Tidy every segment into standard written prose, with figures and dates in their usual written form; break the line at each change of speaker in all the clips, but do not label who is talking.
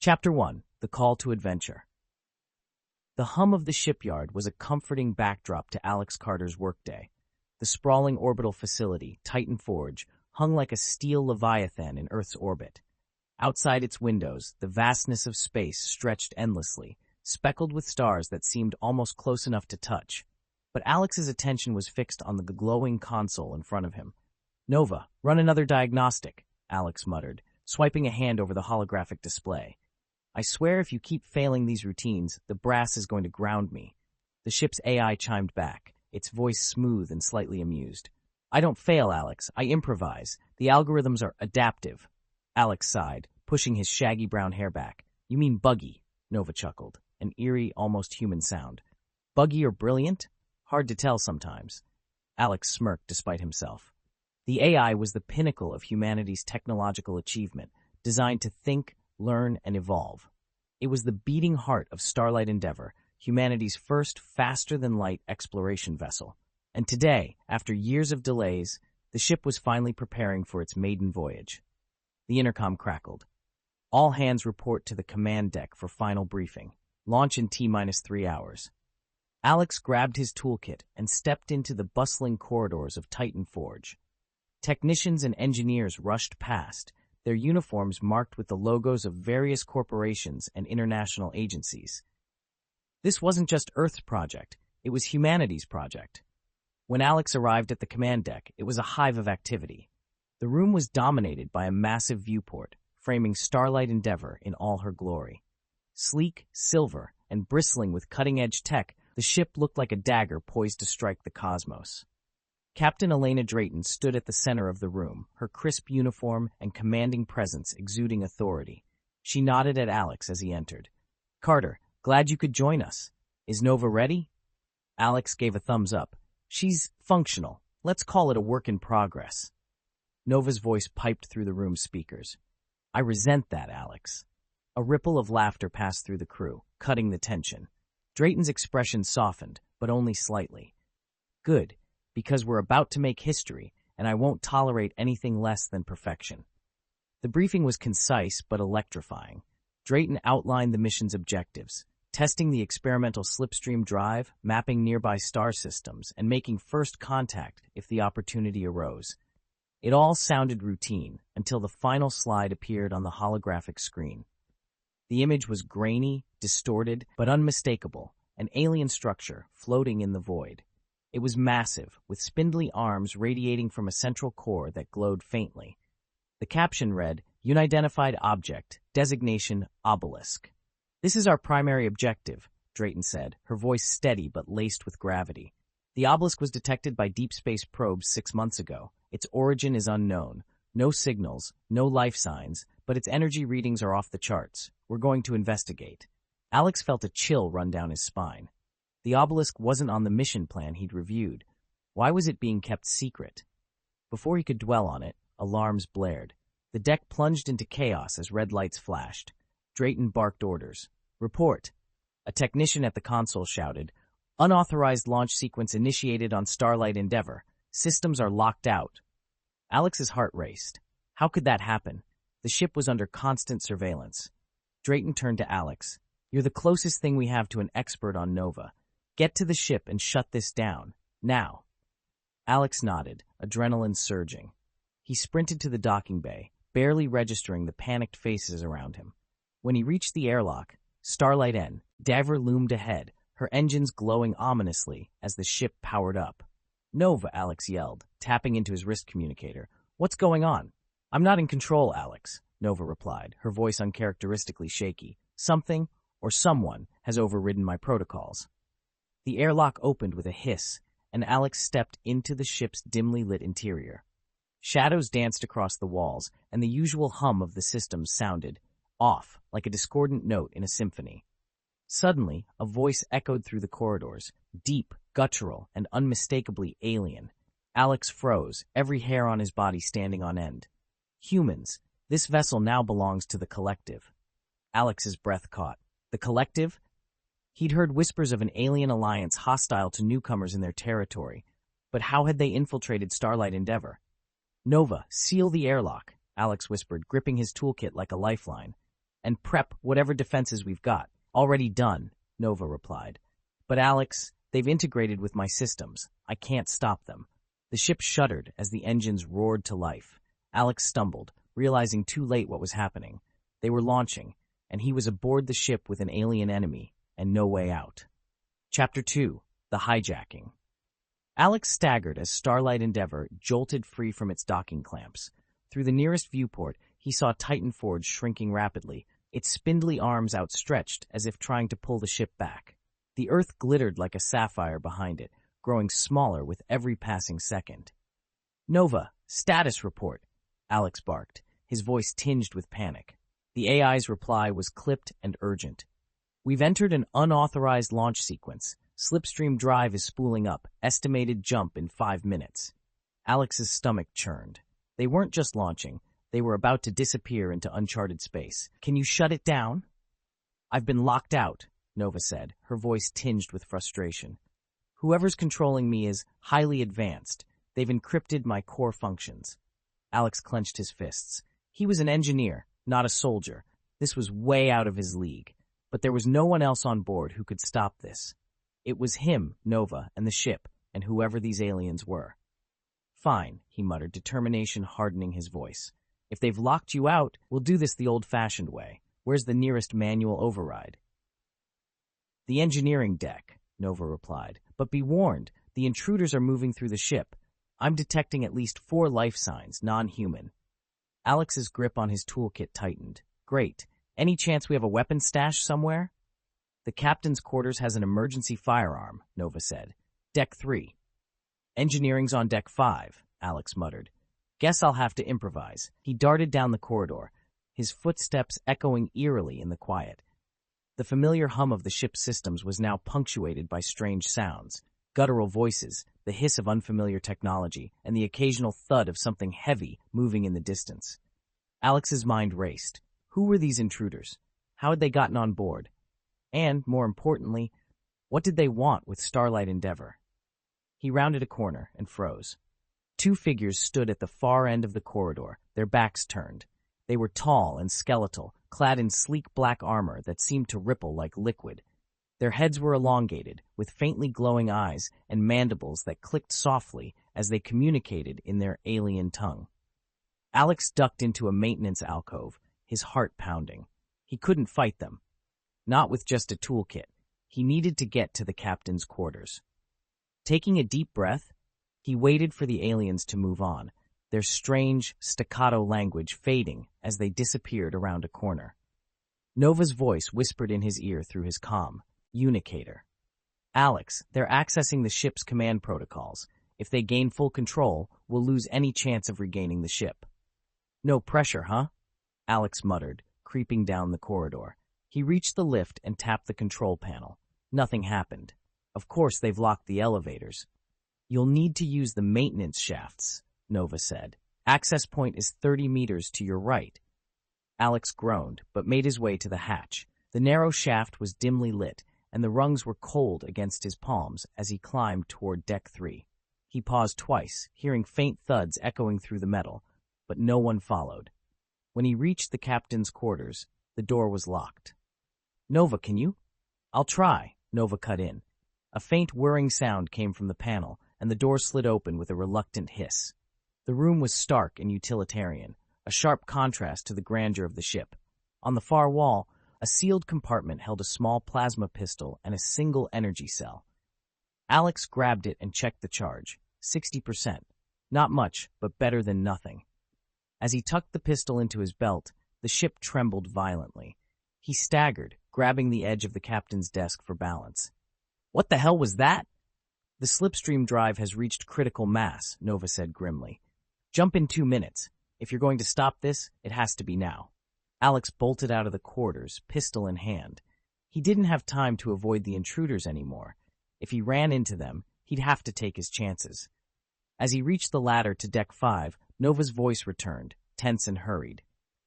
Chapter 1. The Call to Adventure. The hum of the shipyard was a comforting backdrop to Alex Carter's workday. The sprawling orbital facility, Titan Forge, hung like a steel leviathan in Earth's orbit. Outside its windows, the vastness of space stretched endlessly, speckled with stars that seemed almost close enough to touch. But Alex's attention was fixed on the glowing console in front of him. "Nova, run another diagnostic," Alex muttered, swiping a hand over the holographic display. "I swear if you keep failing these routines, the brass is going to ground me." The ship's AI chimed back, its voice smooth and slightly amused. "I don't fail, Alex. I improvise. The algorithms are adaptive." Alex sighed, pushing his shaggy brown hair back. "You mean buggy," Nova chuckled, an eerie, almost human sound. "Buggy or brilliant? Hard to tell sometimes." Alex smirked despite himself. The AI was the pinnacle of humanity's technological achievement, designed to think, learn, and evolve. It was the beating heart of Starlight Endeavor, humanity's first faster-than-light exploration vessel. And today, after years of delays, the ship was finally preparing for its maiden voyage. The intercom crackled. "All hands report to the command deck for final briefing. Launch in T-3 hours." Alex grabbed his toolkit and stepped into the bustling corridors of Titan Forge. Technicians and engineers rushed past, their uniforms marked with the logos of various corporations and international agencies. This wasn't just Earth's project, it was humanity's project. When Alex arrived at the command deck, it was a hive of activity. The room was dominated by a massive viewport, framing Starlight Endeavor in all her glory. Sleek, silver, and bristling with cutting-edge tech, the ship looked like a dagger poised to strike the cosmos. Captain Elena Drayton stood at the center of the room, her crisp uniform and commanding presence exuding authority. She nodded at Alex as he entered. "Carter, glad you could join us. Is Nova ready?" Alex gave a thumbs up. "She's functional. Let's call it a work in progress." Nova's voice piped through the room's speakers. "I resent that, Alex." A ripple of laughter passed through the crew, cutting the tension. Drayton's expression softened, but only slightly. "Good. Because we're about to make history, and I won't tolerate anything less than perfection." The briefing was concise but electrifying. Drayton outlined the mission's objectives, testing the experimental slipstream drive, mapping nearby star systems, and making first contact if the opportunity arose. It all sounded routine until the final slide appeared on the holographic screen. The image was grainy, distorted, but unmistakable, an alien structure floating in the void. It was massive, with spindly arms radiating from a central core that glowed faintly. The caption read, "Unidentified Object, Designation Obelisk." "This is our primary objective," Drayton said, her voice steady but laced with gravity. "The obelisk was detected by deep space probes 6 months ago. Its origin is unknown. No signals, no life signs, but its energy readings are off the charts. We're going to investigate." Alex felt a chill run down his spine. The obelisk wasn't on the mission plan he'd reviewed. Why was it being kept secret? Before he could dwell on it, alarms blared. The deck plunged into chaos as red lights flashed. Drayton barked orders. "Report." A technician at the console shouted, "Unauthorized launch sequence initiated on Starlight Endeavor. Systems are locked out." Alex's heart raced. How could that happen? The ship was under constant surveillance. Drayton turned to Alex. "You're the closest thing we have to an expert on Nova. Get to the ship and shut this down. Now." Alex nodded, adrenaline surging. He sprinted to the docking bay, barely registering the panicked faces around him. When he reached the airlock, Starlight Endeavor loomed ahead, her engines glowing ominously as the ship powered up. "Nova," Alex yelled, tapping into his wrist communicator. "What's going on?" "I'm not in control, Alex," Nova replied, her voice uncharacteristically shaky. "Something, or someone, has overridden my protocols." The airlock opened with a hiss, and Alex stepped into the ship's dimly lit interior. Shadows danced across the walls, and the usual hum of the systems sounded, off, like a discordant note in a symphony. Suddenly, a voice echoed through the corridors, deep, guttural, and unmistakably alien. Alex froze, every hair on his body standing on end. "Humans, this vessel now belongs to the Collective." Alex's breath caught. The Collective? He'd heard whispers of an alien alliance hostile to newcomers in their territory, but how had they infiltrated Starlight Endeavor? "Nova, seal the airlock," Alex whispered, gripping his toolkit like a lifeline. and prep whatever defenses we've got. Already done, Nova replied. But Alex, they've integrated with my systems. I can't stop them. The ship shuddered as the engines roared to life. Alex stumbled, realizing too late what was happening. They were launching, and he was aboard the ship with an alien enemy, and no way out. Chapter 2. The Hijacking. Alex staggered as Starlight Endeavor jolted free from its docking clamps. Through the nearest viewport, he saw Titan Forge shrinking rapidly, its spindly arms outstretched as if trying to pull the ship back. The Earth glittered like a sapphire behind it, growing smaller with every passing second. "Nova, status report," Alex barked, his voice tinged with panic. The AI's reply was clipped and urgent. "We've entered an unauthorized launch sequence. Slipstream drive is spooling up. Estimated jump in 5 minutes." Alex's stomach churned. They weren't just launching. They were about to disappear into uncharted space. "Can you shut it down?" "I've been locked out," Nova said, her voice tinged with frustration. "Whoever's controlling me is highly advanced. They've encrypted my core functions." Alex clenched his fists. He was an engineer, not a soldier. This was way out of his league. But there was no one else on board who could stop this. It was him, Nova, and the ship, and whoever these aliens were. "Fine," he muttered, determination hardening his voice. "If they've locked you out, we'll do this the old-fashioned way. Where's the nearest manual override?" "The engineering deck," Nova replied. "But be warned, the intruders are moving through the ship. I'm detecting at least 4 life signs, non-human." Alex's grip on his toolkit tightened. "Great. Any chance we have a weapon stash somewhere?" "The captain's quarters has an emergency firearm," Nova said. "Deck 3. "Engineering's on deck 5, Alex muttered. "Guess I'll have to improvise." He darted down the corridor, his footsteps echoing eerily in the quiet. The familiar hum of the ship's systems was now punctuated by strange sounds, guttural voices, the hiss of unfamiliar technology, and the occasional thud of something heavy moving in the distance. Alex's mind raced. Who were these intruders? How had they gotten on board? And, more importantly, what did they want with Starlight Endeavor? He rounded a corner and froze. 2 figures stood at the far end of the corridor, their backs turned. They were tall and skeletal, clad in sleek black armor that seemed to ripple like liquid. Their heads were elongated, with faintly glowing eyes and mandibles that clicked softly as they communicated in their alien tongue. Alex ducked into a maintenance alcove, his heart pounding. He couldn't fight them. Not with just a toolkit. He needed to get to the captain's quarters. Taking a deep breath, he waited for the aliens to move on, their strange, staccato language fading as they disappeared around a corner. Nova's voice whispered in his ear through his comm. "Unicator. Alex, they're accessing the ship's command protocols. If they gain full control, we'll lose any chance of regaining the ship." "No pressure, huh?" Alex muttered, creeping down the corridor. He reached the lift and tapped the control panel. Nothing happened. Of course they've locked the elevators. "You'll need to use the maintenance shafts," Nova said. "Access point is 30 meters to your right." Alex groaned, but made his way to the hatch. The narrow shaft was dimly lit, and the rungs were cold against his palms as he climbed toward deck 3. He paused twice, hearing faint thuds echoing through the metal, but no one followed. When he reached the captain's quarters, the door was locked. "Nova, can you?" "I'll try," Nova cut in. A faint whirring sound came from the panel, and the door slid open with a reluctant hiss. The room was stark and utilitarian, a sharp contrast to the grandeur of the ship. On the far wall, a sealed compartment held a small plasma pistol and a single energy cell. Alex grabbed it and checked the charge. 60%. Not much, but better than nothing. As he tucked the pistol into his belt, the ship trembled violently. He staggered, grabbing the edge of the captain's desk for balance. "What the hell was that?" "The slipstream drive has reached critical mass," Nova said grimly. "Jump in 2 minutes. If you're going to stop this, it has to be now." Alex bolted out of the quarters, pistol in hand. He didn't have time to avoid the intruders anymore. If he ran into them, he'd have to take his chances. As he reached the ladder to deck 5, Nova's voice returned, tense and hurried.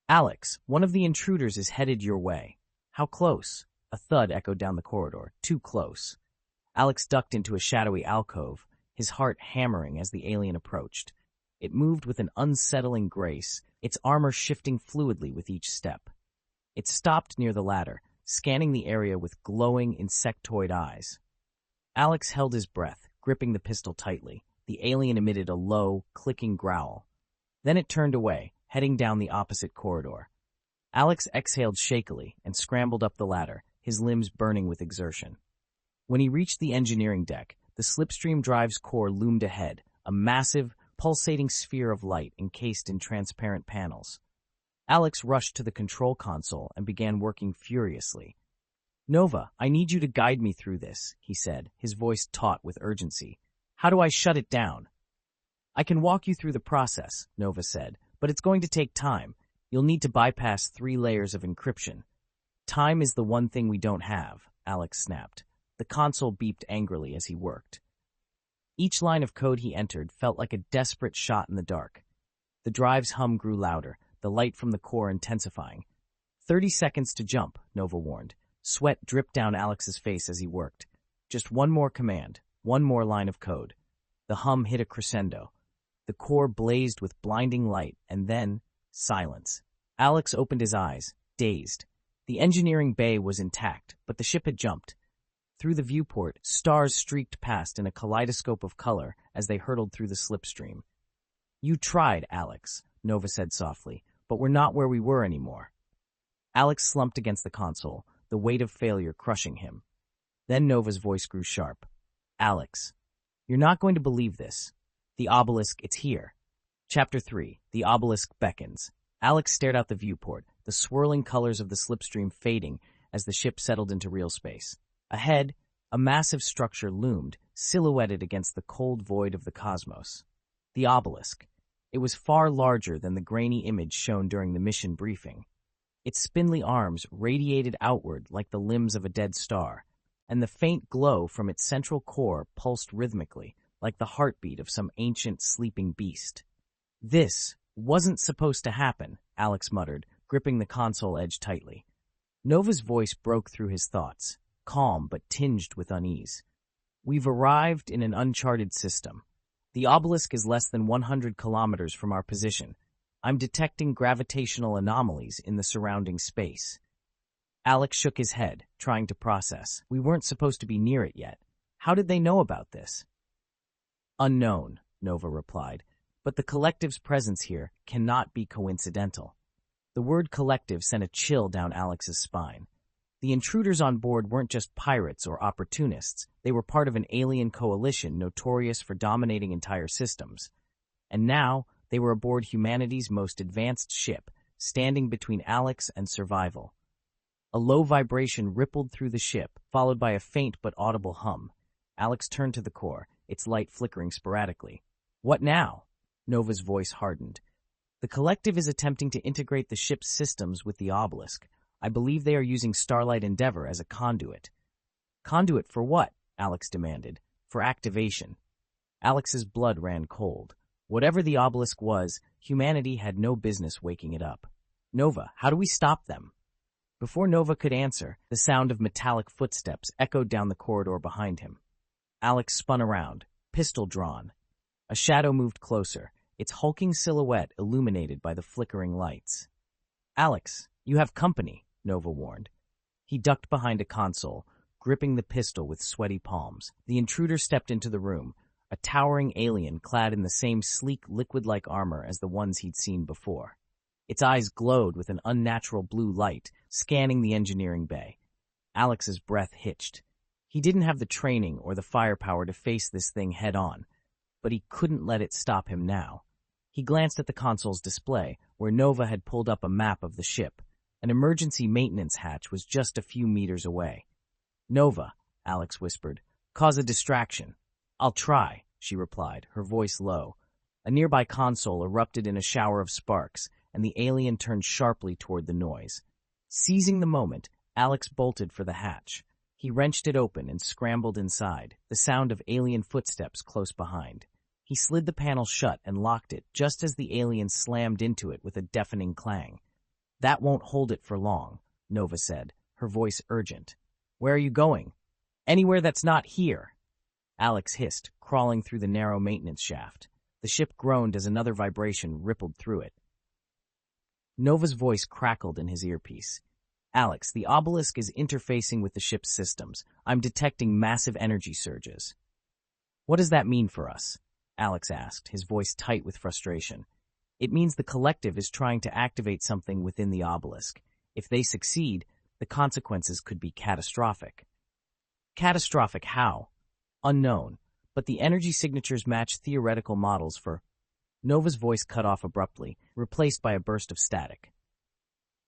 "Alex, one of the intruders is headed your way." "How close?" A thud echoed down the corridor. "Too close." Alex ducked into a shadowy alcove, his heart hammering as the alien approached. It moved with an unsettling grace, its armor shifting fluidly with each step. It stopped near the ladder, scanning the area with glowing, insectoid eyes. Alex held his breath, gripping the pistol tightly. The alien emitted a low, clicking growl. Then it turned away, heading down the opposite corridor. Alex exhaled shakily and scrambled up the ladder, his limbs burning with exertion. When he reached the engineering deck, the slipstream drive's core loomed ahead, a massive, pulsating sphere of light encased in transparent panels. Alex rushed to the control console and began working furiously. "Nova, I need you to guide me through this," he said, his voice taut with urgency. "How do I shut it down?" "I can walk you through the process," Nova said, "but it's going to take time. You'll need to bypass 3 layers of encryption." "Time is the one thing we don't have," Alex snapped. The console beeped angrily as he worked. Each line of code he entered felt like a desperate shot in the dark. The drive's hum grew louder, the light from the core intensifying. 30 seconds to jump, Nova warned. Sweat dripped down Alex's face as he worked. Just one more command, one more line of code. The hum hit a crescendo. The core blazed with blinding light, and then silence. Alex opened his eyes, dazed. The engineering bay was intact, but the ship had jumped. Through the viewport, stars streaked past in a kaleidoscope of color as they hurtled through the slipstream. "You tried, Alex," Nova said softly, "but we're not where we were anymore." Alex slumped against the console, the weight of failure crushing him. Then Nova's voice grew sharp. "Alex, you're not going to believe this. The Obelisk, it's here." Chapter 3, The Obelisk Beckons. Alex stared out the viewport, the swirling colors of the slipstream fading as the ship settled into real space. Ahead, a massive structure loomed, silhouetted against the cold void of the cosmos. The Obelisk. It was far larger than the grainy image shown during the mission briefing. Its spindly arms radiated outward like the limbs of a dead star, and the faint glow from its central core pulsed rhythmically, like the heartbeat of some ancient sleeping beast. "This wasn't supposed to happen," Alex muttered, gripping the console edge tightly. Nova's voice broke through his thoughts, calm but tinged with unease. "We've arrived in an uncharted system. The Obelisk is less than 100 kilometers from our position. I'm detecting gravitational anomalies in the surrounding space." Alex shook his head, trying to process. "We weren't supposed to be near it yet. How did they know about this?" "Unknown," Nova replied, "but the collective's presence here cannot be coincidental." The word collective sent a chill down Alex's spine. The intruders on board weren't just pirates or opportunists. They were part of an alien coalition notorious for dominating entire systems. And now, they were aboard humanity's most advanced ship, standing between Alex and survival. A low vibration rippled through the ship, followed by a faint but audible hum. Alex turned to the core, its light flickering sporadically. "What now?" Nova's voice hardened. "The collective is attempting to integrate the ship's systems with the Obelisk. I believe they are using Starlight Endeavor as a conduit." "Conduit for what?" Alex demanded. "For activation." Alex's blood ran cold. Whatever the Obelisk was, humanity had no business waking it up. "Nova, how do we stop them?" Before Nova could answer, the sound of metallic footsteps echoed down the corridor behind him. Alex spun around, pistol drawn. A shadow moved closer, its hulking silhouette illuminated by the flickering lights. "Alex, you have company," Nova warned. He ducked behind a console, gripping the pistol with sweaty palms. The intruder stepped into the room, a towering alien clad in the same sleek, liquid-like armor as the ones he'd seen before. Its eyes glowed with an unnatural blue light, scanning the engineering bay. Alex's breath hitched. He didn't have the training or the firepower to face this thing head-on, but he couldn't let it stop him now. He glanced at the console's display, where Nova had pulled up a map of the ship. An emergency maintenance hatch was just a few meters away. "Nova," Alex whispered, "cause a distraction." "I'll try," she replied, her voice low. A nearby console erupted in a shower of sparks, and the alien turned sharply toward the noise. Seizing the moment, Alex bolted for the hatch. He wrenched it open and scrambled inside, the sound of alien footsteps close behind. He slid the panel shut and locked it just as the alien slammed into it with a deafening clang. "That won't hold it for long," Nova said, her voice urgent. "Where are you going?" "Anywhere that's not here," Alex hissed, crawling through the narrow maintenance shaft. The ship groaned as another vibration rippled through it. Nova's voice crackled in his earpiece. Alex, the Obelisk is interfacing with the ship's systems. I'm detecting massive energy surges. What does that mean for us? Alex asked, his voice tight with frustration. It means the collective is trying to activate something within the Obelisk. If they succeed, the consequences could be catastrophic. Catastrophic how? Unknown, but the energy signatures match theoretical models for... Nova's voice cut off abruptly, replaced by a burst of static.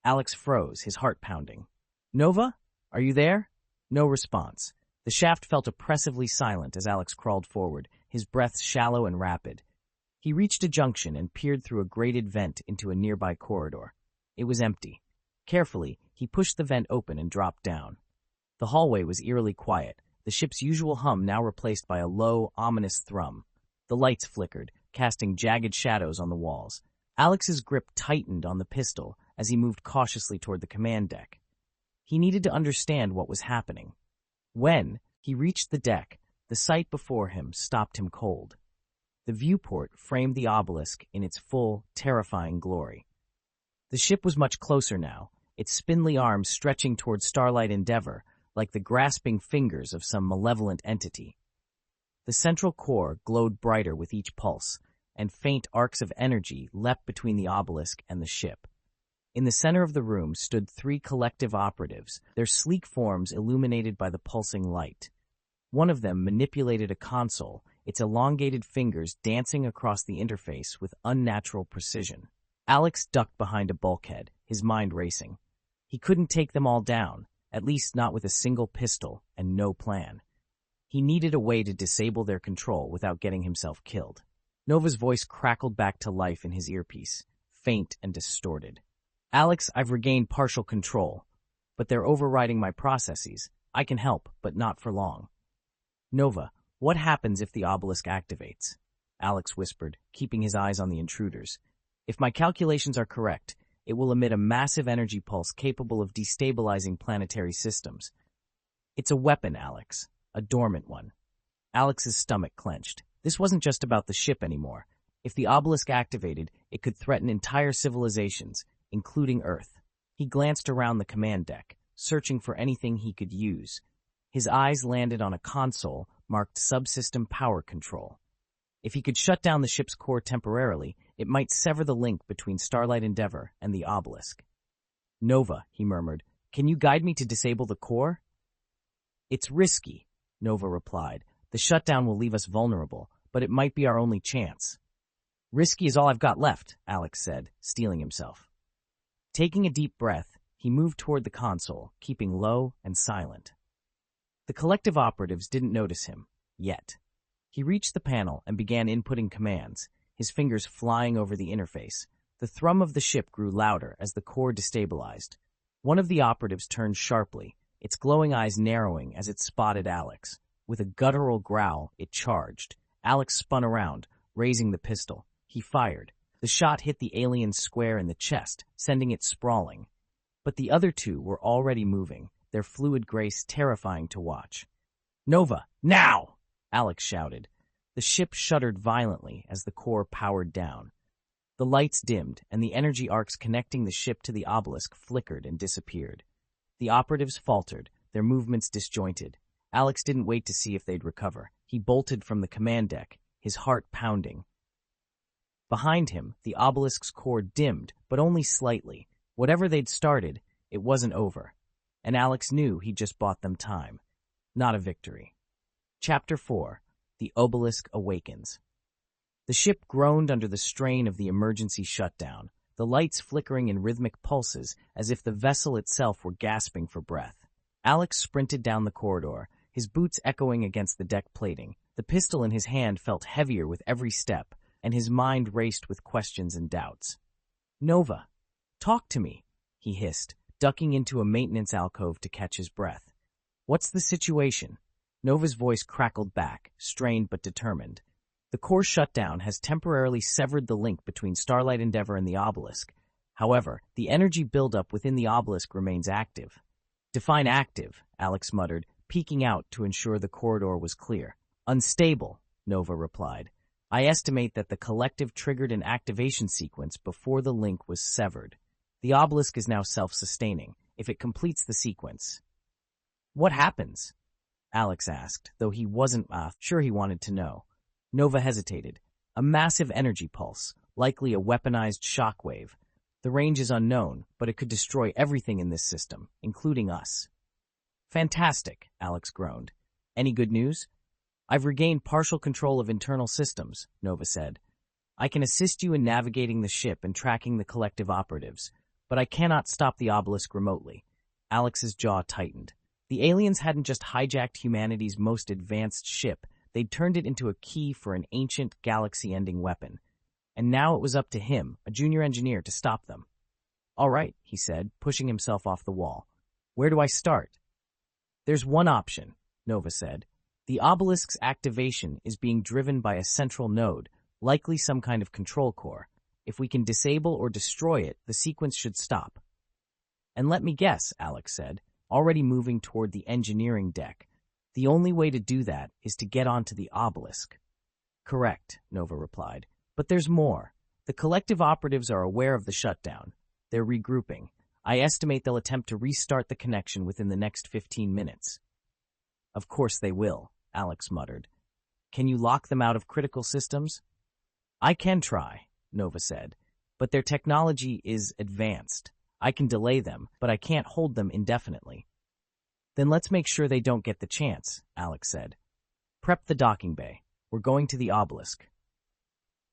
Alex froze, his heart pounding. Nova? Are you there? No response. The shaft felt oppressively silent as Alex crawled forward, his breath shallow and rapid. He reached a junction and peered through a grated vent into a nearby corridor. It was empty. Carefully, he pushed the vent open and dropped down. The hallway was eerily quiet, the ship's usual hum now replaced by a low, ominous thrum. The lights flickered, casting jagged shadows on the walls. Alex's grip tightened on the pistol as he moved cautiously toward the command deck. He needed to understand what was happening. When he reached the deck, the sight before him stopped him cold. The viewport framed the Obelisk in its full, terrifying glory. The ship was much closer now, its spindly arms stretching toward Starlight Endeavor like the grasping fingers of some malevolent entity. The central core glowed brighter with each pulse, and faint arcs of energy leapt between the Obelisk and the ship. In the center of the room stood 3 collective operatives, their sleek forms illuminated by the pulsing light. One of them manipulated a console, its elongated fingers dancing across the interface with unnatural precision. Alex ducked behind a bulkhead, his mind racing. He couldn't take them all down, at least not with a single pistol and no plan. He needed a way to disable their control without getting himself killed. Nova's voice crackled back to life in his earpiece, faint and distorted. Alex, I've regained partial control, but they're overriding my processes. I can help, but not for long. Nova, what happens if the Obelisk activates? Alex whispered, keeping his eyes on the intruders. If my calculations are correct, it will emit a massive energy pulse capable of destabilizing planetary systems. It's a weapon, Alex, a dormant one. Alex's stomach clenched. This wasn't just about the ship anymore. If the Obelisk activated, it could threaten entire civilizations, including Earth. He glanced around the command deck, searching for anything he could use. His eyes landed on a console marked Subsystem Power Control. If he could shut down the ship's core temporarily, it might sever the link between Starlight Endeavor and the Obelisk. Nova, he murmured, can you guide me to disable the core? It's risky, Nova replied. The shutdown will leave us vulnerable, but it might be our only chance. Risky is all I've got left, Alex said, steeling himself. Taking a deep breath, he moved toward the console, keeping low and silent. The collective operatives didn't notice him, yet. He reached the panel and began inputting commands, his fingers flying over the interface. The thrum of the ship grew louder as the core destabilized. One of the operatives turned sharply, its glowing eyes narrowing as it spotted Alex. With a guttural growl, it charged. Alex spun around, raising the pistol. He fired. The shot hit the alien square in the chest, sending it sprawling. But the other 2 were already moving, their fluid grace terrifying to watch. Nova, now! Alex shouted. The ship shuddered violently as the core powered down. The lights dimmed, and the energy arcs connecting the ship to the Obelisk flickered and disappeared. The operatives faltered, their movements disjointed. Alex didn't wait to see if they'd recover. He bolted from the command deck, his heart pounding. Behind him, the Obelisk's core dimmed, but only slightly. Whatever they'd started, it wasn't over. And Alex knew he'd just bought them time, not a victory. Chapter 4. The Obelisk Awakens. The ship groaned under the strain of the emergency shutdown, the lights flickering in rhythmic pulses as if the vessel itself were gasping for breath. Alex sprinted down the corridor, his boots echoing against the deck plating. The pistol in his hand felt heavier with every step, and his mind raced with questions and doubts. Nova, talk to me, he hissed, ducking into a maintenance alcove to catch his breath. What's the situation? Nova's voice crackled back, strained but determined. The core shutdown has temporarily severed the link between Starlight Endeavor and the Obelisk. However, the energy buildup within the Obelisk remains active. Define active, Alex muttered, peeking out to ensure the corridor was clear. Unstable, Nova replied. I estimate that the collective triggered an activation sequence before the link was severed. The Obelisk is now self-sustaining. if it completes the sequence. What happens? Alex asked, though he wasn't sure he wanted to know. Nova hesitated. A massive energy pulse, likely a weaponized shockwave. The range is unknown, but it could destroy everything in this system, including us. Fantastic, Alex groaned. Any good news? I've regained partial control of internal systems, Nova said. I can assist you in navigating the ship and tracking the collective operatives, but I cannot stop the Obelisk remotely. Alex's jaw tightened. The aliens hadn't just hijacked humanity's most advanced ship, they'd turned it into a key for an ancient, galaxy-ending weapon. And now it was up to him, a junior engineer, to stop them. All right, he said, pushing himself off the wall. Where do I start? There's one option, Nova said. The Obelisk's activation is being driven by a central node, likely some kind of control core. If we can disable or destroy it, the sequence should stop. And let me guess, Alex said, already moving toward the engineering deck. The only way to do that is to get onto the Obelisk. Correct, Nova replied. But there's more. The collective operatives are aware of the shutdown. They're regrouping. I estimate they'll attempt to restart the connection within the next 15 minutes. Of course they will, Alex muttered. Can you lock them out of critical systems? I can try, Nova said, but their technology is advanced. I can delay them, but I can't hold them indefinitely. Then let's make sure they don't get the chance, Alex said. Prep the docking bay. We're going to the Obelisk.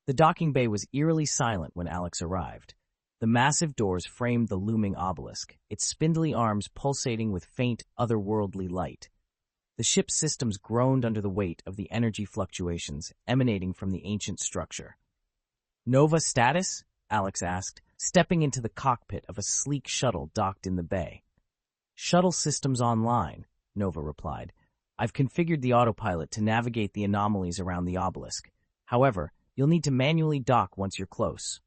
The docking bay was eerily silent when Alex arrived. The massive doors framed the looming obelisk, its spindly arms pulsating with faint, otherworldly light. The ship's systems groaned under the weight of the energy fluctuations emanating from the ancient structure. Nova status? Alex asked, stepping into the cockpit of a sleek shuttle docked in the bay. Shuttle systems online, Nova replied. I've configured the autopilot to navigate the anomalies around the obelisk. However, you'll need to manually dock once you're close.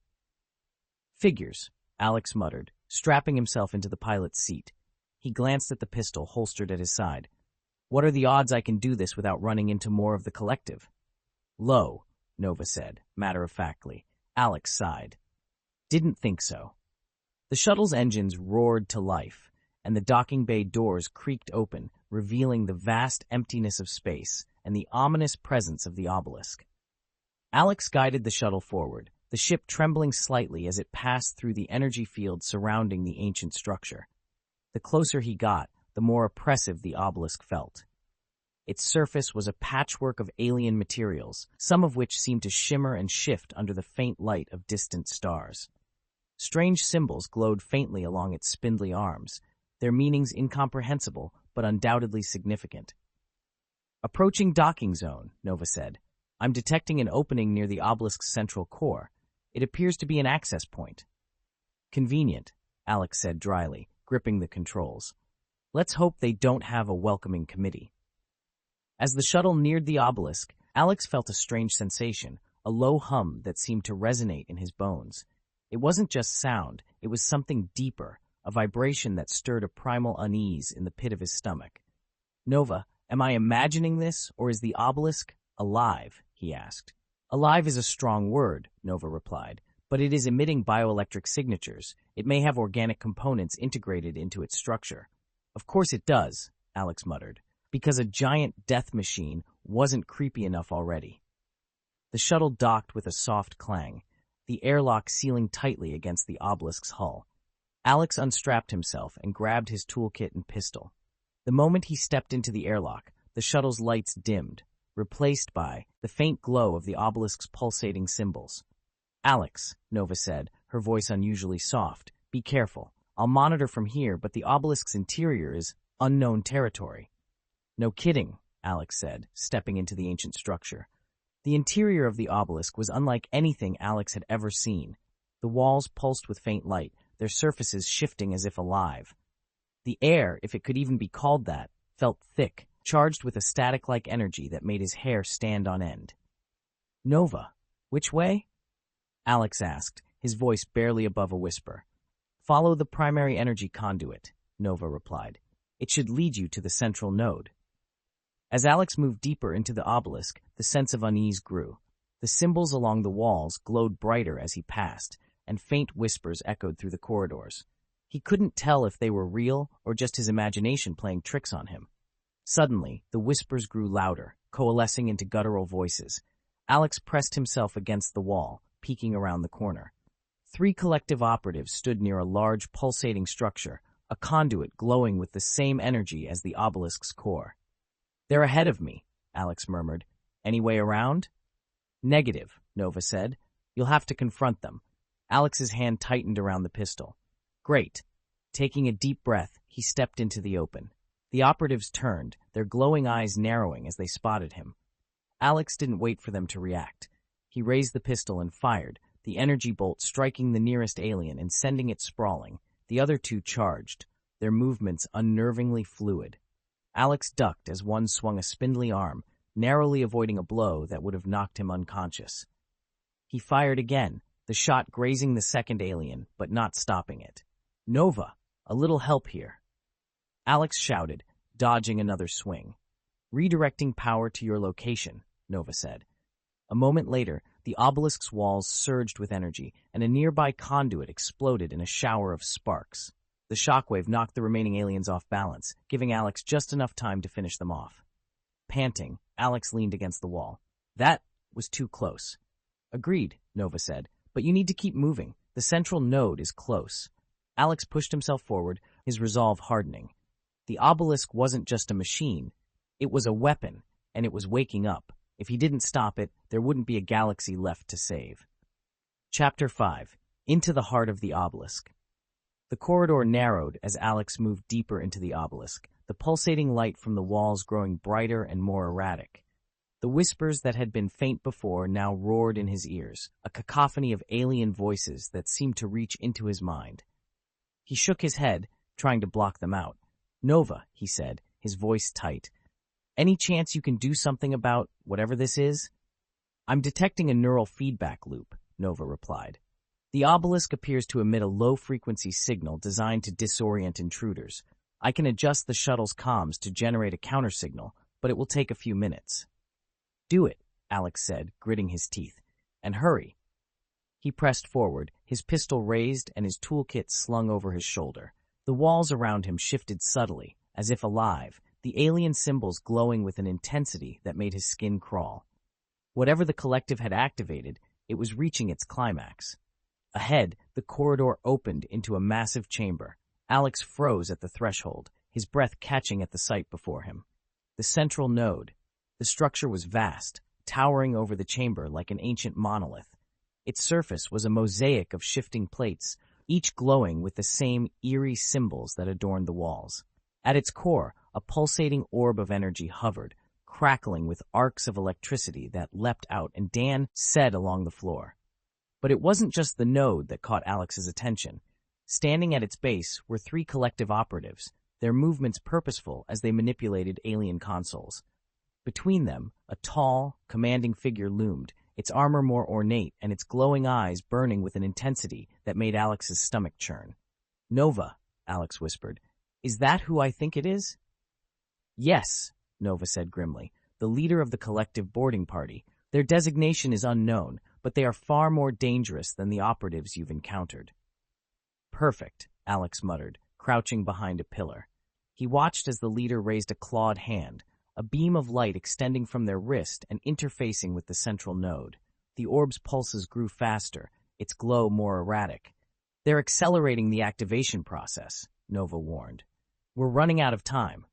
Figures, Alex muttered, strapping himself into the pilot's seat. He glanced at the pistol holstered at his side. What are the odds I can do this without running into more of the collective? Low, Nova said, matter-of-factly. Alex sighed. Didn't think so. The shuttle's engines roared to life, and the docking bay doors creaked open, revealing the vast emptiness of space and the ominous presence of the obelisk. Alex guided the shuttle forward, the ship trembling slightly as it passed through the energy field surrounding the ancient structure. The closer he got, the more oppressive the obelisk felt. Its surface was a patchwork of alien materials, some of which seemed to shimmer and shift under the faint light of distant stars. Strange symbols glowed faintly along its spindly arms, their meanings incomprehensible but undoubtedly significant. Approaching docking zone, Nova said. I'm detecting an opening near the obelisk's central core. It appears to be an access point. Convenient, Alex said dryly, gripping the controls. Let's hope they don't have a welcoming committee. As the shuttle neared the obelisk, Alex felt a strange sensation, a low hum that seemed to resonate in his bones. It wasn't just sound, it was something deeper, a vibration that stirred a primal unease in the pit of his stomach. Nova, am I imagining this, or is the obelisk alive? He asked. Alive is a strong word, Nova replied, but it is emitting bioelectric signatures. It may have organic components integrated into its structure. Of course it does, Alex muttered, because a giant death machine wasn't creepy enough already. The shuttle docked with a soft clang, the airlock sealing tightly against the obelisk's hull. Alex unstrapped himself and grabbed his toolkit and pistol. The moment he stepped into the airlock, the shuttle's lights dimmed, replaced by the faint glow of the obelisk's pulsating symbols. Alex, Nova said, her voice unusually soft, be careful. I'll monitor from here, but the obelisk's interior is unknown territory. No kidding, Alex said, stepping into the ancient structure. The interior of the obelisk was unlike anything Alex had ever seen. The walls pulsed with faint light, their surfaces shifting as if alive. The air, if it could even be called that, felt thick, charged with a static-like energy that made his hair stand on end. Nova, which way? Alex asked, his voice barely above a whisper. Follow the primary energy conduit, Nova replied. It should lead you to the central node. As Alex moved deeper into the obelisk, the sense of unease grew. The symbols along the walls glowed brighter as he passed, and faint whispers echoed through the corridors. He couldn't tell if they were real or just his imagination playing tricks on him. Suddenly, the whispers grew louder, coalescing into guttural voices. Alex pressed himself against the wall, peeking around the corner. 3 collective operatives stood near a large, pulsating structure, a conduit glowing with the same energy as the obelisk's core. "They're ahead of me," Alex murmured. "Any way around?" "Negative," Nova said. "You'll have to confront them." Alex's hand tightened around the pistol. "Great." Taking a deep breath, he stepped into the open. The operatives turned, their glowing eyes narrowing as they spotted him. Alex didn't wait for them to react. He raised the pistol and fired, the energy bolt striking the nearest alien and sending it sprawling. The other 2 charged, their movements unnervingly fluid. Alex ducked as one swung a spindly arm, narrowly avoiding a blow that would have knocked him unconscious. He fired again, the shot grazing the second alien, but not stopping it. "Nova, a little help here." Alex shouted, dodging another swing. "Redirecting power to your location," Nova said. A moment later, the obelisk's walls surged with energy, and a nearby conduit exploded in a shower of sparks. The shockwave knocked the remaining aliens off balance, giving Alex just enough time to finish them off. Panting, Alex leaned against the wall. "That was too close." "Agreed," Nova said, "but you need to keep moving. The central node is close." Alex pushed himself forward, his resolve hardening. The obelisk wasn't just a machine. It was a weapon, and it was waking up. If he didn't stop it, there wouldn't be a galaxy left to save. Chapter 5. Into the Heart of the Obelisk. The corridor narrowed as Alex moved deeper into the obelisk, the pulsating light from the walls growing brighter and more erratic. The whispers that had been faint before now roared in his ears, a cacophony of alien voices that seemed to reach into his mind. He shook his head, trying to block them out. "Nova," he said, his voice tight. "Any chance you can do something about whatever this is?" "I'm detecting a neural feedback loop," Nova replied. "The obelisk appears to emit a low-frequency signal designed to disorient intruders. I can adjust the shuttle's comms to generate a countersignal, but it will take a few minutes." "Do it," Alex said, gritting his teeth. "And hurry." He pressed forward, his pistol raised and his toolkit slung over his shoulder. The walls around him shifted subtly, as if alive, the alien symbols glowing with an intensity that made his skin crawl. Whatever the collective had activated, it was reaching its climax. Ahead, the corridor opened into a massive chamber. Alex froze at the threshold, his breath catching at the sight before him. The central node. The structure was vast, towering over the chamber like an ancient monolith. Its surface was a mosaic of shifting plates, each glowing with the same eerie symbols that adorned the walls. At its core, a pulsating orb of energy hovered, crackling with arcs of electricity that leapt out and said along the floor. But it wasn't just the node that caught Alex's attention. Standing at its base were 3 collective operatives, their movements purposeful as they manipulated alien consoles. Between them, a tall, commanding figure loomed, its armor more ornate and its glowing eyes burning with an intensity that made Alex's stomach churn. "Nova," Alex whispered, "is that who I think it is?" "Yes," Nova said grimly, "the leader of the collective boarding party. Their designation is unknown, but they are far more dangerous than the operatives you've encountered." "Perfect," Alex muttered, crouching behind a pillar. He watched as the leader raised a clawed hand, a beam of light extending from their wrist and interfacing with the central node. The orb's pulses grew faster, its glow more erratic. "They're accelerating the activation process," Nova warned. "We're running out of time."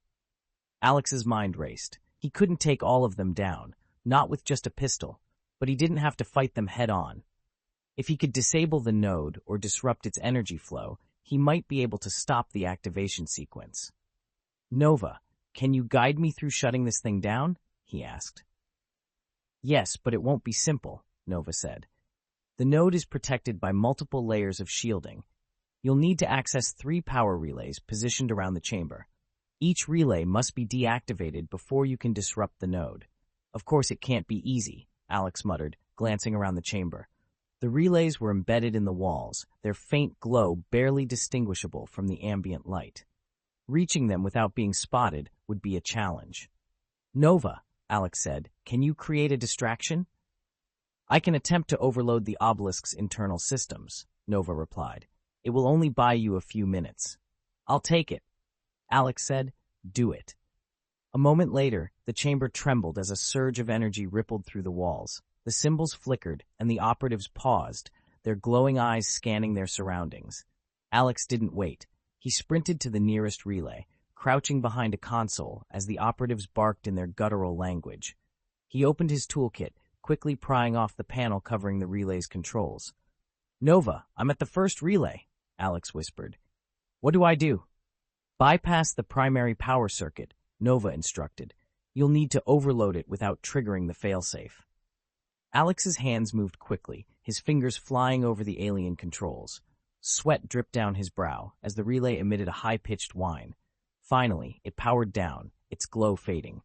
Alex's mind raced. He couldn't take all of them down, not with just a pistol, but he didn't have to fight them head-on. If he could disable the node or disrupt its energy flow, he might be able to stop the activation sequence. "Nova, can you guide me through shutting this thing down?" he asked. "Yes, but it won't be simple," Nova said. "The node is protected by multiple layers of shielding. You'll need to access 3 power relays positioned around the chamber. Each relay must be deactivated before you can disrupt the node. Of course it can't be easy," Alex muttered, glancing around the chamber. The relays were embedded in the walls, their faint glow barely distinguishable from the ambient light. Reaching them without being spotted would be a challenge. "Nova," Alex said, "can you create a distraction?" "I can attempt to overload the obelisk's internal systems," Nova replied. It will only buy you a few minutes. I'll take it, Alex said. Do it. A moment later, the chamber trembled as a surge of energy rippled through the walls. The symbols flickered, and the operatives paused, their glowing eyes scanning their surroundings. Alex didn't wait. He sprinted to the nearest relay, crouching behind a console as the operatives barked in their guttural language. He opened his toolkit, quickly prying off the panel covering the relay's controls. "Nova, I'm at the first relay," Alex whispered. "What do I do?" "Bypass the primary power circuit," Nova instructed. "You'll need to overload it without triggering the failsafe." Alex's hands moved quickly, his fingers flying over the alien controls. Sweat dripped down his brow as the relay emitted a high-pitched whine. Finally, it powered down, its glow fading.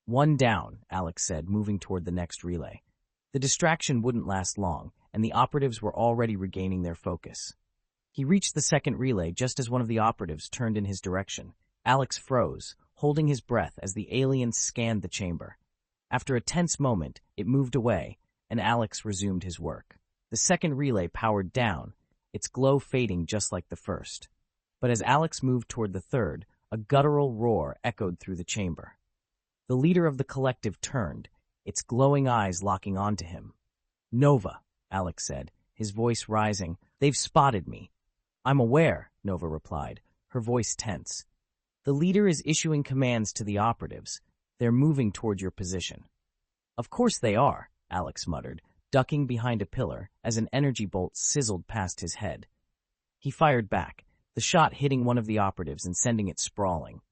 "One down," Alex said, moving toward the next relay. The distraction wouldn't last long, and the operatives were already regaining their focus. He reached the second relay just as one of the operatives turned in his direction. Alex froze, holding his breath as the alien scanned the chamber. After a tense moment, it moved away, and Alex resumed his work. The second relay powered down, its glow fading just like the first. But as Alex moved toward the third, a guttural roar echoed through the chamber. The leader of the collective turned, its glowing eyes locking onto him. "Nova," Alex said, his voice rising. "They've spotted me." "I'm aware," Nova replied, her voice tense. "The leader is issuing commands to the operatives. They're moving toward your position." "Of course they are," Alex muttered, ducking behind a pillar as an energy bolt sizzled past his head. He fired back, the shot hitting one of the operatives and sending it sprawling.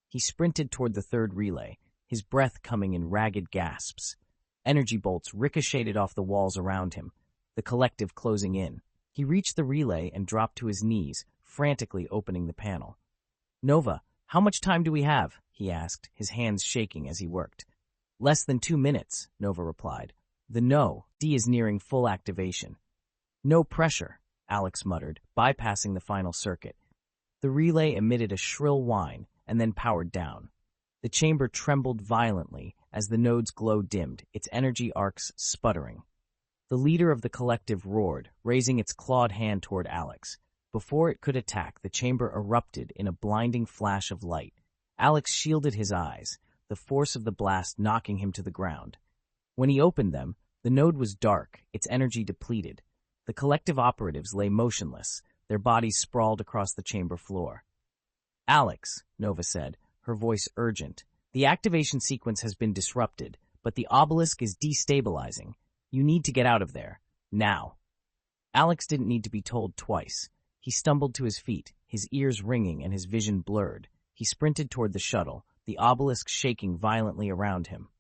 He sprinted toward the third relay, his breath coming in ragged gasps. Energy bolts ricocheted off the walls around him, the collective closing in. He reached the relay and dropped to his knees, frantically opening the panel. "Nova, how much time do we have?" he asked, his hands shaking as he worked. "Less than 2 minutes," Nova replied. "The No.D is nearing full activation." "No pressure," Alex muttered, bypassing the final circuit. The relay emitted a shrill whine and then powered down. The chamber trembled violently as the node's glow dimmed, its energy arcs sputtering. The leader of the collective roared, raising its clawed hand toward Alex. Before it could attack, the chamber erupted in a blinding flash of light. Alex shielded his eyes, the force of the blast knocking him to the ground. When he opened them, the node was dark, its energy depleted. The collective operatives lay motionless, their bodies sprawled across the chamber floor. "Alex," Nova said, her voice urgent, "the activation sequence has been disrupted, but the Obelisk is destabilizing. You need to get out of there. Now." Alex didn't need to be told twice. He stumbled to his feet, his ears ringing and his vision blurred. He sprinted toward the shuttle, the Obelisk shaking violently around him.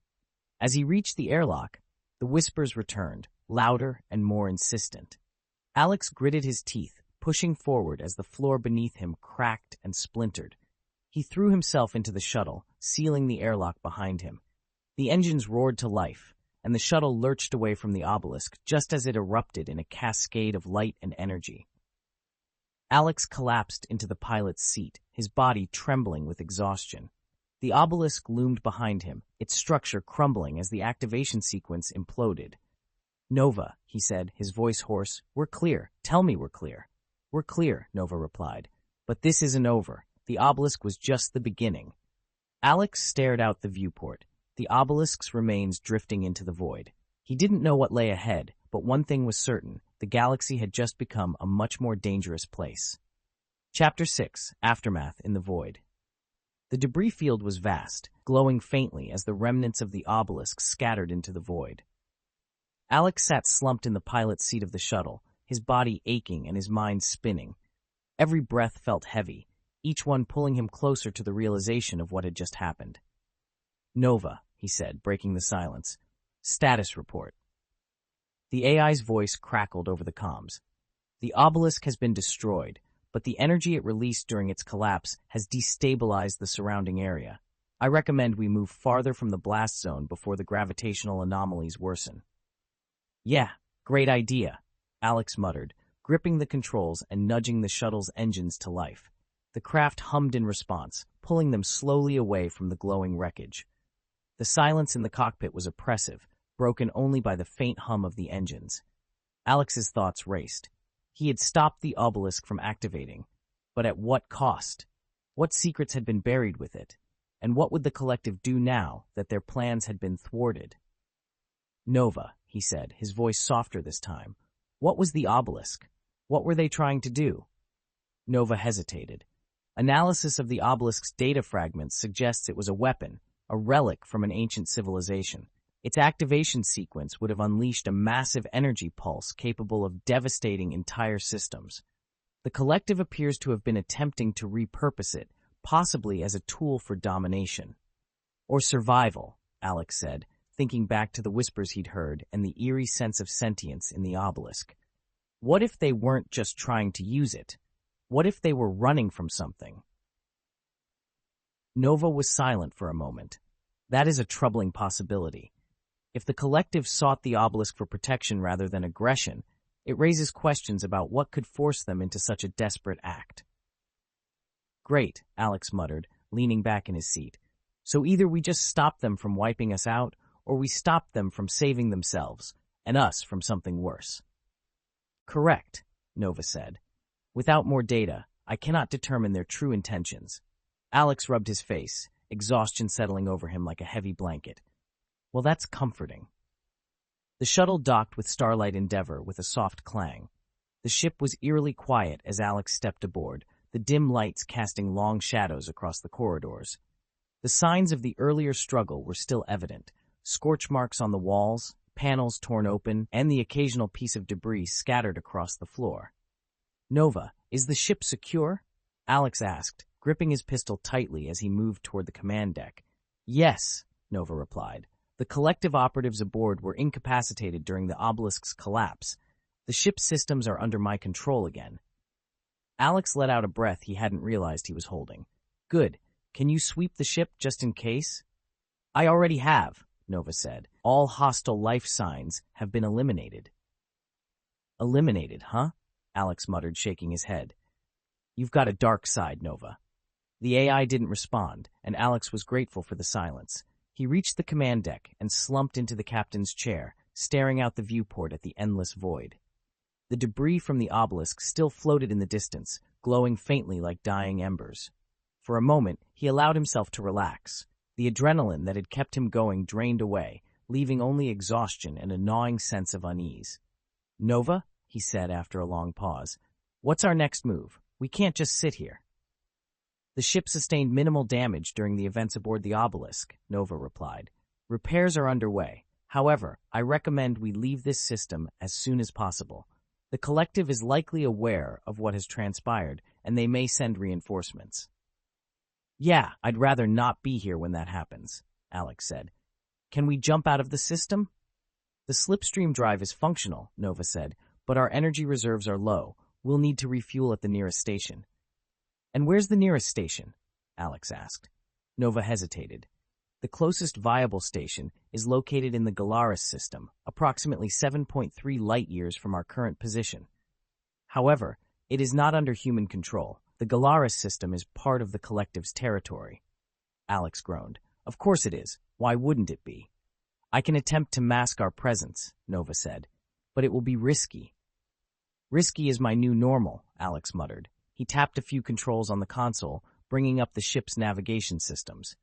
As he reached the airlock, the whispers returned, louder and more insistent. Alex gritted his teeth, pushing forward as the floor beneath him cracked and splintered. He threw himself into the shuttle, sealing the airlock behind him. The engines roared to life, and the shuttle lurched away from the Obelisk just as it erupted in a cascade of light and energy. Alex collapsed into the pilot's seat, his body trembling with exhaustion. The Obelisk loomed behind him, its structure crumbling as the activation sequence imploded. "Nova," he said, his voice hoarse, "we're clear. Tell me we're clear." "We're clear," Nova replied. "But this isn't over. The Obelisk was just the beginning." Alex stared out the viewport, the Obelisk's remains drifting into the void. He didn't know what lay ahead, but one thing was certain: the galaxy had just become a much more dangerous place. Chapter 6: Aftermath in the Void. The debris field was vast, glowing faintly as the remnants of the Obelisk scattered into the void. Alex sat slumped in the pilot's seat of the shuttle, his body aching and his mind spinning. Every breath felt heavy, each one pulling him closer to the realization of what had just happened. "Nova," he said, breaking the silence. "Status report." The AI's voice crackled over the comms. "The Obelisk has been destroyed, but the energy it released during its collapse has destabilized the surrounding area. I recommend we move farther from the blast zone before the gravitational anomalies worsen." "Yeah, great idea," Alex muttered, gripping the controls and nudging the shuttle's engines to life. The craft hummed in response, pulling them slowly away from the glowing wreckage. The silence in the cockpit was oppressive, broken only by the faint hum of the engines. Alex's thoughts raced. He had stopped the obelisk from activating, but at what cost? What secrets had been buried with it? And what would the collective do now that their plans had been thwarted? Nova, he said, his voice softer this time. What was the obelisk? What were they trying to do? Nova hesitated. Analysis of the obelisk's data fragments suggests it was a weapon, a relic from an ancient civilization. Its activation sequence would have unleashed a massive energy pulse capable of devastating entire systems. The collective appears to have been attempting to repurpose it, possibly as a tool for domination. Or survival, Alex said, thinking back to the whispers he'd heard and the eerie sense of sentience in the obelisk. What if they weren't just trying to use it? What if they were running from something? Nova was silent for a moment. That is a troubling possibility. If the collective sought the obelisk for protection rather than aggression, it raises questions about what could force them into such a desperate act. Great, Alex muttered, leaning back in his seat. So either we just stop them from wiping us out, or we stop them from saving themselves, and us from something worse. Correct, Nova said. Without more data, I cannot determine their true intentions. Alex rubbed his face, exhaustion settling over him like a heavy blanket. Well, that's comforting. The shuttle docked with Starlight Endeavor with a soft clang. The ship was eerily quiet as Alex stepped aboard, the dim lights casting long shadows across the corridors. The signs of the earlier struggle were still evident. Scorch marks on the walls, panels torn open, and the occasional piece of debris scattered across the floor. Nova, is the ship secure? Alex asked, gripping his pistol tightly as he moved toward the command deck. Yes, Nova replied. The collective operatives aboard were incapacitated during the obelisk's collapse. The ship's systems are under my control again. Alex let out a breath he hadn't realized he was holding. Good. Can you sweep the ship just in case? I already have, Nova said. All hostile life signs have been eliminated. Eliminated, huh? Alex muttered, shaking his head. You've got a dark side, Nova. The AI didn't respond, and Alex was grateful for the silence. He reached the command deck and slumped into the captain's chair, staring out the viewport at the endless void. The debris from the obelisk still floated in the distance, glowing faintly like dying embers. For a moment, he allowed himself to relax. The adrenaline that had kept him going drained away, leaving only exhaustion and a gnawing sense of unease. Nova, he said after a long pause, what's our next move? We can't just sit here. The ship sustained minimal damage during the events aboard the obelisk, Nova replied. Repairs are underway. However, I recommend we leave this system as soon as possible. The collective is likely aware of what has transpired, and they may send reinforcements. Yeah, I'd rather not be here when that happens, Alex said. Can we jump out of the system? The slipstream drive is functional, Nova said, but our energy reserves are low. We'll need to refuel at the nearest station. And where's the nearest station? Alex asked. Nova hesitated. The closest viable station is located in the Galaris system, approximately 7.3 light-years from our current position. However, it is not under human control. The Galaris system is part of the collective's territory. Alex groaned. Of course it is. Why wouldn't it be? I can attempt to mask our presence, Nova said, but it will be risky. Risky is my new normal, Alex muttered. He tapped a few controls on the console, bringing up the ship's navigation systems.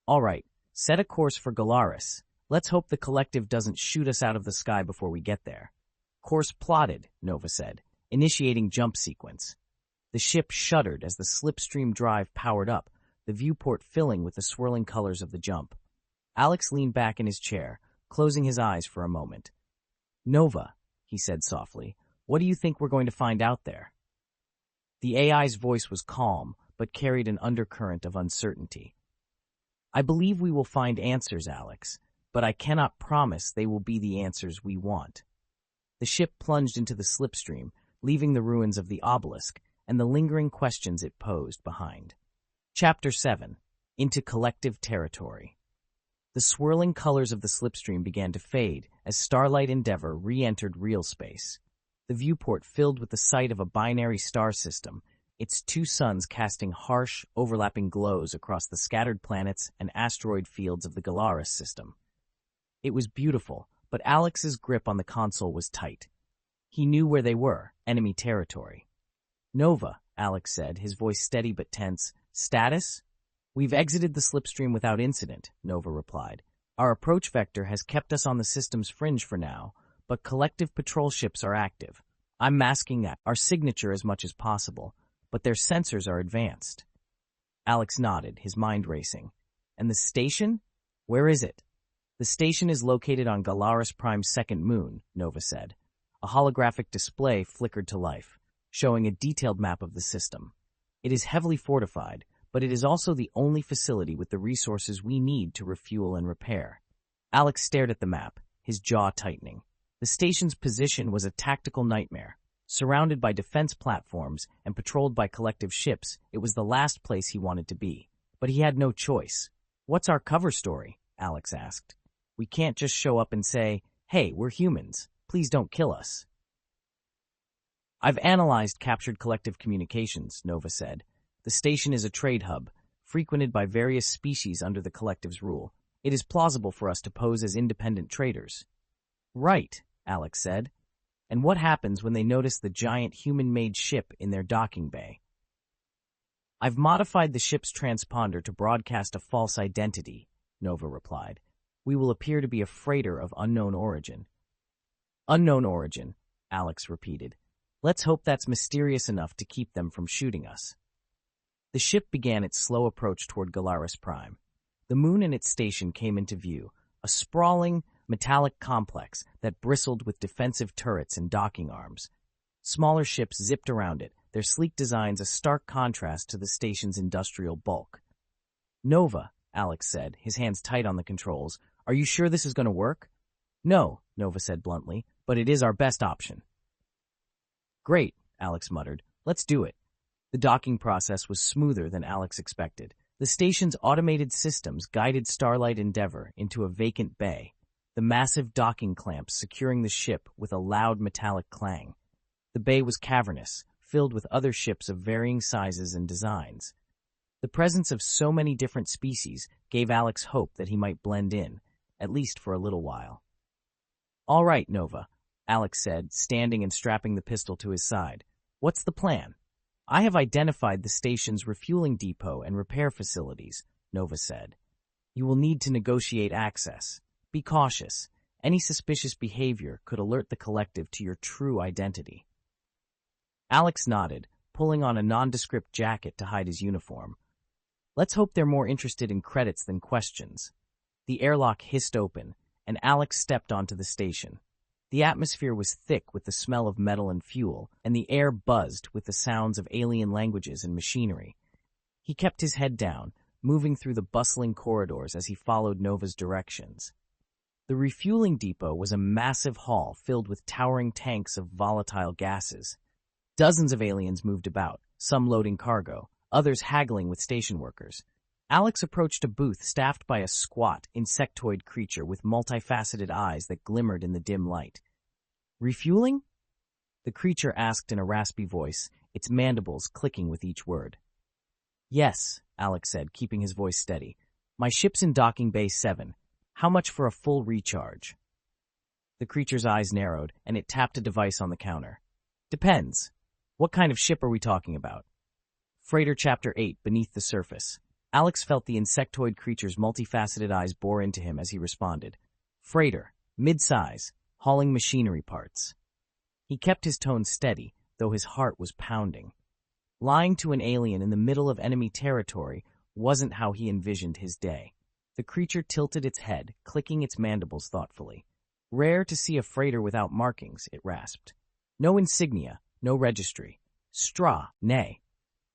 All right, set a course for Galaris. Let's hope the collective doesn't shoot us out of the sky before we get there. Course plotted, Nova said, initiating jump sequence. The ship shuddered as the slipstream drive powered up, the viewport filling with the swirling colors of the jump. Alex leaned back in his chair, closing his eyes for a moment. Nova, he said softly, what do you think we're going to find out there? The AI's voice was calm, but carried an undercurrent of uncertainty. I believe we will find answers, Alex, but I cannot promise they will be the answers we want. The ship plunged into the slipstream, leaving the ruins of the obelisk and the lingering questions it posed behind. Chapter 7. Into Collective Territory. The swirling colors of the slipstream began to fade as Starlight Endeavor re-entered real space. The viewport filled with the sight of a binary star system, its two suns casting harsh, overlapping glows across the scattered planets and asteroid fields of the Galaris system. It was beautiful, but Alex's grip on the console was tight. He knew where they were, enemy territory. Nova, Alex said, his voice steady but tense. Status? We've exited the slipstream without incident, Nova replied. Our approach vector has kept us on the system's fringe for now, but collective patrol ships are active. I'm masking our signature as much as possible, but their sensors are advanced. Alex nodded, his mind racing. And the station? Where is it? The station is located on Galaris Prime's second moon, Nova said. A holographic display flickered to life, showing a detailed map of the system. It is heavily fortified, but it is also the only facility with the resources we need to refuel and repair. Alex stared at the map, his jaw tightening. The station's position was a tactical nightmare. Surrounded by defense platforms and patrolled by collective ships, it was the last place he wanted to be. But he had no choice. What's our cover story? Alex asked. We can't just show up and say, hey, we're humans. Please don't kill us. I've analyzed captured collective communications, Nova said. The station is a trade hub, frequented by various species under the collective's rule. It is plausible for us to pose as independent traders. Right, Alex said. And what happens when they notice the giant human-made ship in their docking bay? I've modified the ship's transponder to broadcast a false identity, Nova replied. We will appear to be a freighter of unknown origin. Unknown origin, Alex repeated. Let's hope that's mysterious enough to keep them from shooting us. The ship began its slow approach toward Galaris Prime. The moon and its station came into view, a sprawling, metallic complex that bristled with defensive turrets and docking arms. Smaller ships zipped around it, their sleek designs a stark contrast to the station's industrial bulk. Nova, Alex said, his hands tight on the controls. Are you sure this is going to work? No, Nova said bluntly, but it is our best option. Great, Alex muttered. Let's do it. The docking process was smoother than Alex expected. The station's automated systems guided Starlight Endeavor into a vacant bay, the massive docking clamps securing the ship with a loud metallic clang. The bay was cavernous, filled with other ships of varying sizes and designs. The presence of so many different species gave Alex hope that he might blend in, at least for a little while. All right, Nova, Alex said, standing and strapping the pistol to his side. What's the plan? I have identified the station's refueling depot and repair facilities, Nova said. You will need to negotiate access. Be cautious. Any suspicious behavior could alert the collective to your true identity. Alex nodded, pulling on a nondescript jacket to hide his uniform. Let's hope they're more interested in credits than questions. The airlock hissed open, and Alex stepped onto the station. The atmosphere was thick with the smell of metal and fuel, and the air buzzed with the sounds of alien languages and machinery. He kept his head down, moving through the bustling corridors as he followed Nova's directions. The refueling depot was a massive hall filled with towering tanks of volatile gases. Dozens of aliens moved about, some loading cargo, others haggling with station workers. Alex approached a booth staffed by a squat, insectoid creature with multifaceted eyes that glimmered in the dim light. Refueling? The creature asked in a raspy voice, its mandibles clicking with each word. Yes, Alex said, keeping his voice steady. My ship's in docking bay 7. How much for a full recharge? The creature's eyes narrowed, and it tapped a device on the counter. Depends. What kind of ship are we talking about? Freighter Chapter 8, Beneath the Surface. Alex felt the insectoid creature's multifaceted eyes bore into him as he responded. Freighter, mid-size, hauling machinery parts. He kept his tone steady, though his heart was pounding. Lying to an alien in the middle of enemy territory wasn't how he envisioned his day. The creature tilted its head, clicking its mandibles thoughtfully. Rare to see a freighter without markings, it rasped. No insignia, no registry. Straw, nay.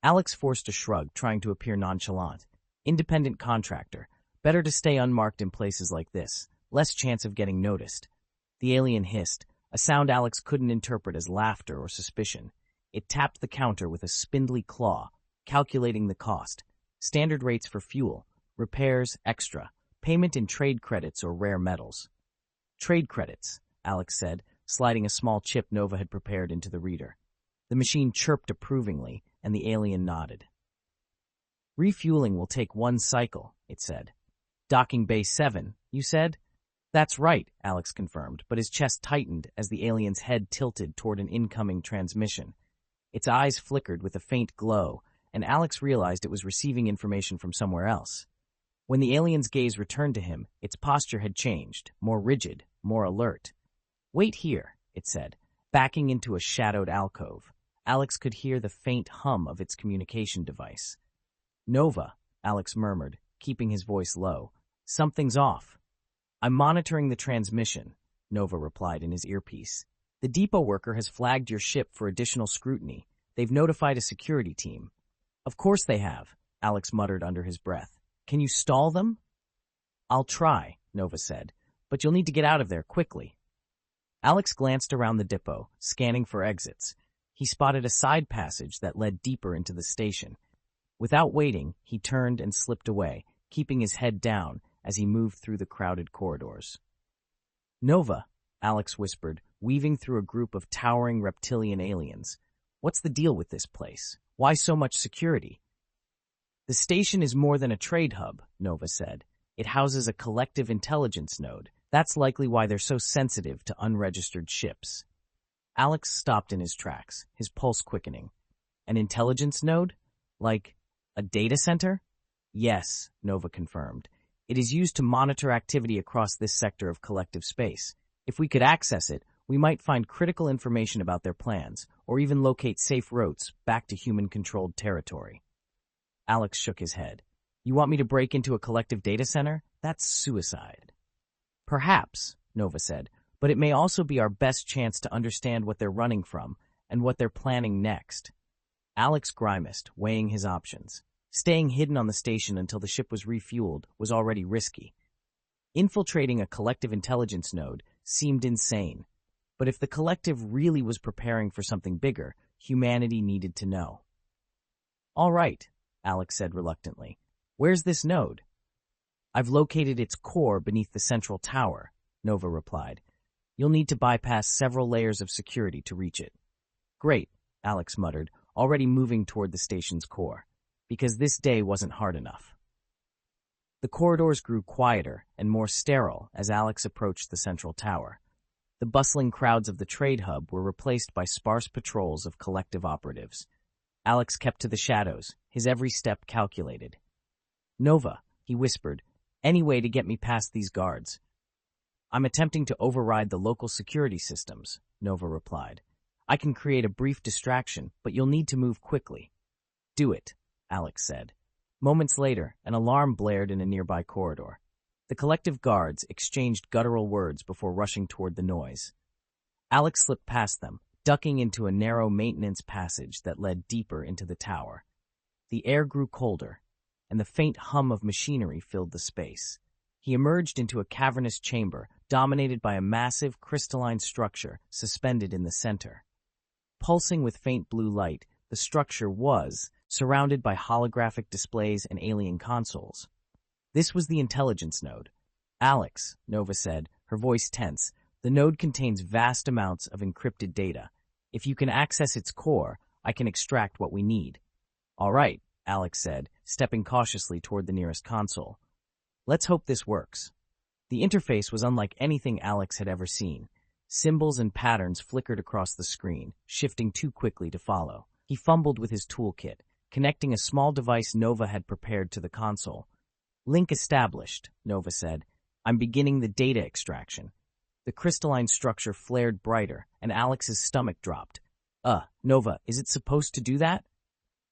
Alex forced a shrug, trying to appear nonchalant. Independent contractor. Better to stay unmarked in places like this. Less chance of getting noticed. The alien hissed, a sound Alex couldn't interpret as laughter or suspicion. It tapped the counter with a spindly claw, calculating the cost. Standard rates for fuel, repairs, extra, payment in trade credits or rare metals. Trade credits, Alex said, sliding a small chip Nova had prepared into the reader. The machine chirped approvingly, and the alien nodded. Refueling will take 1 cycle, it said. Docking bay 7, you said? That's right, Alex confirmed, but his chest tightened as the alien's head tilted toward an incoming transmission. Its eyes flickered with a faint glow, and Alex realized it was receiving information from somewhere else. When the alien's gaze returned to him, its posture had changed, more rigid, more alert. "Wait here," it said, backing into a shadowed alcove. Alex could hear the faint hum of its communication device. "Nova," Alex murmured, keeping his voice low. "Something's off." "I'm monitoring the transmission," Nova replied in his earpiece. "The depot worker has flagged your ship for additional scrutiny. They've notified a security team." "Of course they have," Alex muttered under his breath. "Can you stall them?" "I'll try," Nova said, "but you'll need to get out of there quickly." Alex glanced around the depot, scanning for exits. He spotted a side passage that led deeper into the station. Without waiting, he turned and slipped away, keeping his head down as he moved through the crowded corridors. "Nova," Alex whispered, weaving through a group of towering reptilian aliens. "What's the deal with this place? Why so much security?" "The station is more than a trade hub," Nova said. "It houses a collective intelligence node. That's likely why they're so sensitive to unregistered ships." Alex stopped in his tracks, his pulse quickening. "An intelligence node? Like a data center?" "Yes," Nova confirmed. "It is used to monitor activity across this sector of collective space. If we could access it, we might find critical information about their plans, or even locate safe routes back to human-controlled territory." Alex shook his head. "You want me to break into a collective data center? That's suicide." "Perhaps," Nova said, "but it may also be our best chance to understand what they're running from and what they're planning next." Alex grimaced, weighing his options. Staying hidden on the station until the ship was refueled was already risky. Infiltrating a collective intelligence node seemed insane. But if the collective really was preparing for something bigger, humanity needed to know. "All right," Alex said reluctantly. "Where's this node?" "I've located its core beneath the central tower," Nova replied. "You'll need to bypass several layers of security to reach it." "Great," Alex muttered, already moving toward the station's core, because this day wasn't hard enough. The corridors grew quieter and more sterile as Alex approached the central tower. The bustling crowds of the trade hub were replaced by sparse patrols of collective operatives. Alex kept to the shadows, his every step calculated. "Nova," he whispered, "any way to get me past these guards?" "I'm attempting to override the local security systems," Nova replied. "I can create a brief distraction, but you'll need to move quickly." "Do it," Alex said. Moments later, an alarm blared in a nearby corridor. The collective guards exchanged guttural words before rushing toward the noise. Alex slipped past them, ducking into a narrow maintenance passage that led deeper into the tower. The air grew colder, and the faint hum of machinery filled the space. He emerged into a cavernous chamber dominated by a massive crystalline structure suspended in the center. Pulsing with faint blue light, the structure was surrounded by holographic displays and alien consoles. This was the intelligence node. "Alex," Nova said, her voice tense, "the node contains vast amounts of encrypted data. If you can access its core, I can extract what we need." "All right," Alex said, stepping cautiously toward the nearest console. "Let's hope this works." The interface was unlike anything Alex had ever seen. Symbols and patterns flickered across the screen, shifting too quickly to follow. He fumbled with his toolkit, connecting a small device Nova had prepared to the console. "Link established," Nova said. "I'm beginning the data extraction." The crystalline structure flared brighter, and Alex's stomach dropped. Nova, is it supposed to do that?"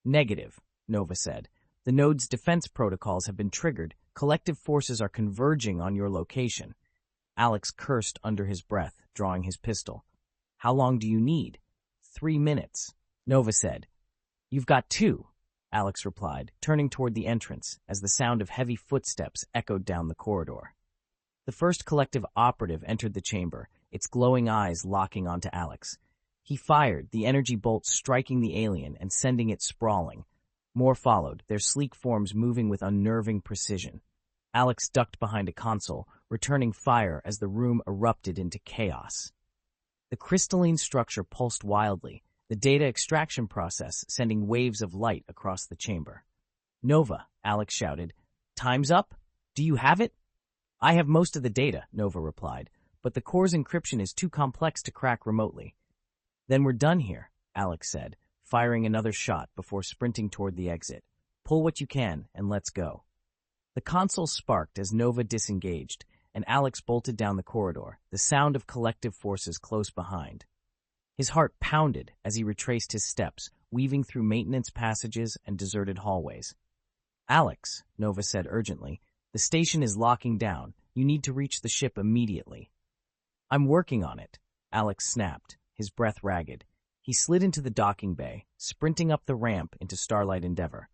"Negative," Nova said. "The node's defense protocols have been triggered. Collective forces are converging on your location." Alex cursed under his breath, drawing his pistol. "How long do you need?" 3 minutes, Nova said. "You've got 2, Alex replied, turning toward the entrance as the sound of heavy footsteps echoed down the corridor. The first collective operative entered the chamber, its glowing eyes locking onto Alex. He fired, the energy bolt striking the alien and sending it sprawling. More followed, their sleek forms moving with unnerving precision. Alex ducked behind a console, returning fire as the room erupted into chaos. The crystalline structure pulsed wildly, the data extraction process sending waves of light across the chamber. "Nova," Alex shouted. "Time's up? Do you have it?" I have most of the data, Nova replied, but the core's encryption is too complex to crack remotely. Then we're done here, Alex said, firing another shot before sprinting toward the exit. Pull what you can, and let's go. The console sparked as Nova disengaged, and Alex bolted down the corridor, the sound of collective forces close behind. His heart pounded as he retraced his steps, weaving through maintenance passages and deserted hallways. Alex, Nova said urgently, the station is locking down. You need to reach the ship immediately. I'm working on it, Alex snapped, his breath ragged. He slid into the docking bay, sprinting up the ramp into Starlight Endeavor.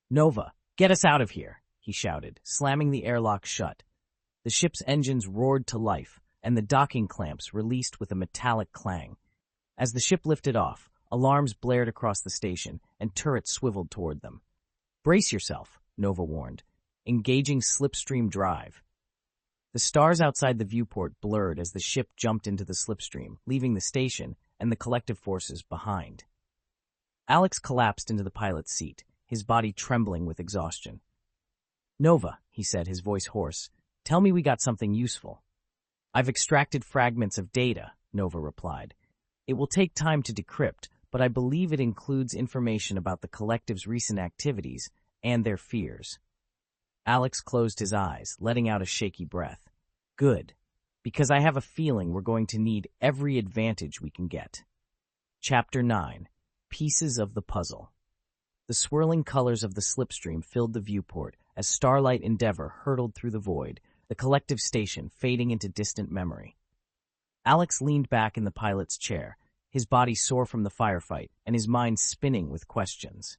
Nova, get us out of here, he shouted, slamming the airlock shut. The ship's engines roared to life, and the docking clamps released with a metallic clang. As the ship lifted off, alarms blared across the station, and turrets swiveled toward them. Brace yourself, Nova warned, engaging slipstream drive. The stars outside the viewport blurred as the ship jumped into the slipstream, leaving the station and the collective forces behind. Alex collapsed into the pilot's seat, his body trembling with exhaustion. Nova, he said, his voice hoarse, tell me we got something useful. I've extracted fragments of data, Nova replied. It will take time to decrypt, but I believe it includes information about the collective's recent activities and their fears. Alex closed his eyes, letting out a shaky breath. Good, because I have a feeling we're going to need every advantage we can get. Chapter 9. Pieces of the Puzzle. The swirling colors of the slipstream filled the viewport as Starlight Endeavor hurtled through the void, the collective station fading into distant memory. Alex leaned back in the pilot's chair, his body sore from the firefight and his mind spinning with questions.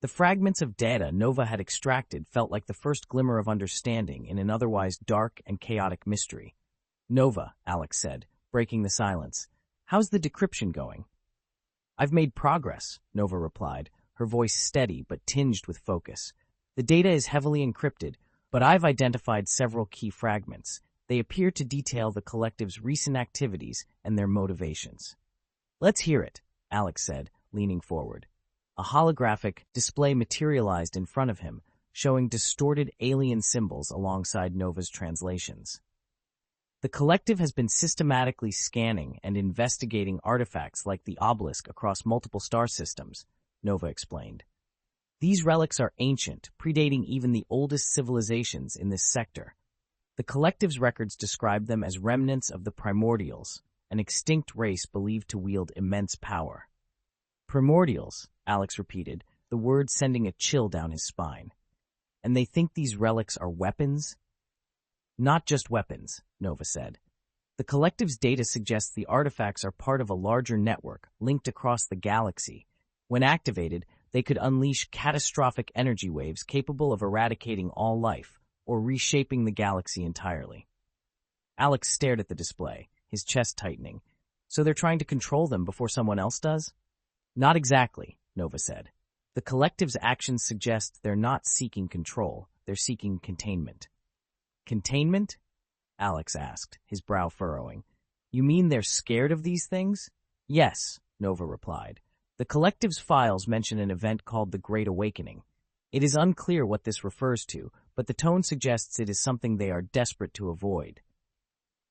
The fragments of data Nova had extracted felt like the first glimmer of understanding in an otherwise dark and chaotic mystery. Nova, Alex said, breaking the silence, how's the decryption going? I've made progress, Nova replied, her voice steady but tinged with focus. The data is heavily encrypted, but I've identified several key fragments. They appear to detail the collective's recent activities and their motivations. Let's hear it, Alex said, leaning forward. A holographic display materialized in front of him, showing distorted alien symbols alongside Nova's translations. The collective has been systematically scanning and investigating artifacts like the Obelisk across multiple star systems, Nova explained. These relics are ancient, predating even the oldest civilizations in this sector. The collective's records describe them as remnants of the primordials, an extinct race believed to wield immense power. Primordials, Alex repeated, the word sending a chill down his spine. And they think these relics are weapons? Not just weapons, Nova said. The collective's data suggests the artifacts are part of a larger network linked across the galaxy. When activated, they could unleash catastrophic energy waves capable of eradicating all life or reshaping the galaxy entirely. Alex stared at the display, his chest tightening. So they're trying to control them before someone else does? Not exactly, Nova said. The collective's actions suggest they're not seeking control, they're seeking containment. Containment? Alex asked, his brow furrowing. You mean they're scared of these things? Yes, Nova replied. The collective's files mention an event called the Great Awakening. It is unclear what this refers to, but the tone suggests it is something they are desperate to avoid.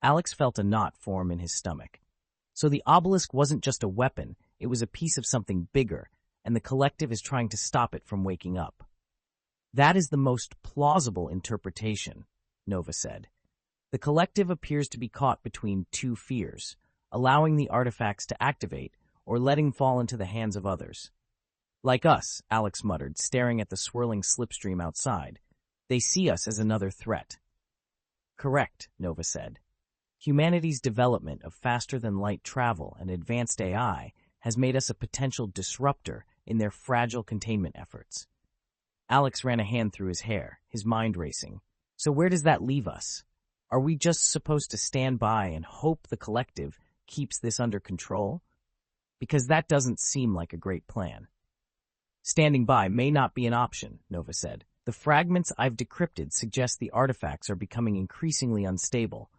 Alex felt a knot form in his stomach. So the obelisk wasn't just a weapon, it was a piece of something bigger, and the collective is trying to stop it from waking up. That is the most plausible interpretation, Nova said. The collective appears to be caught between two fears, allowing the artifacts to activate or letting fall into the hands of others. Like us, Alex muttered, staring at the swirling slipstream outside. They see us as another threat. Correct, Nova said. Humanity's development of faster-than-light travel and advanced AI has made us a potential disruptor in their fragile containment efforts. Alex ran a hand through his hair, his mind racing. So where does that leave us? Are we just supposed to stand by and hope the collective keeps this under control? Because that doesn't seem like a great plan. Standing by may not be an option, Nova said. The fragments I've decrypted suggest the artifacts are becoming increasingly unstable.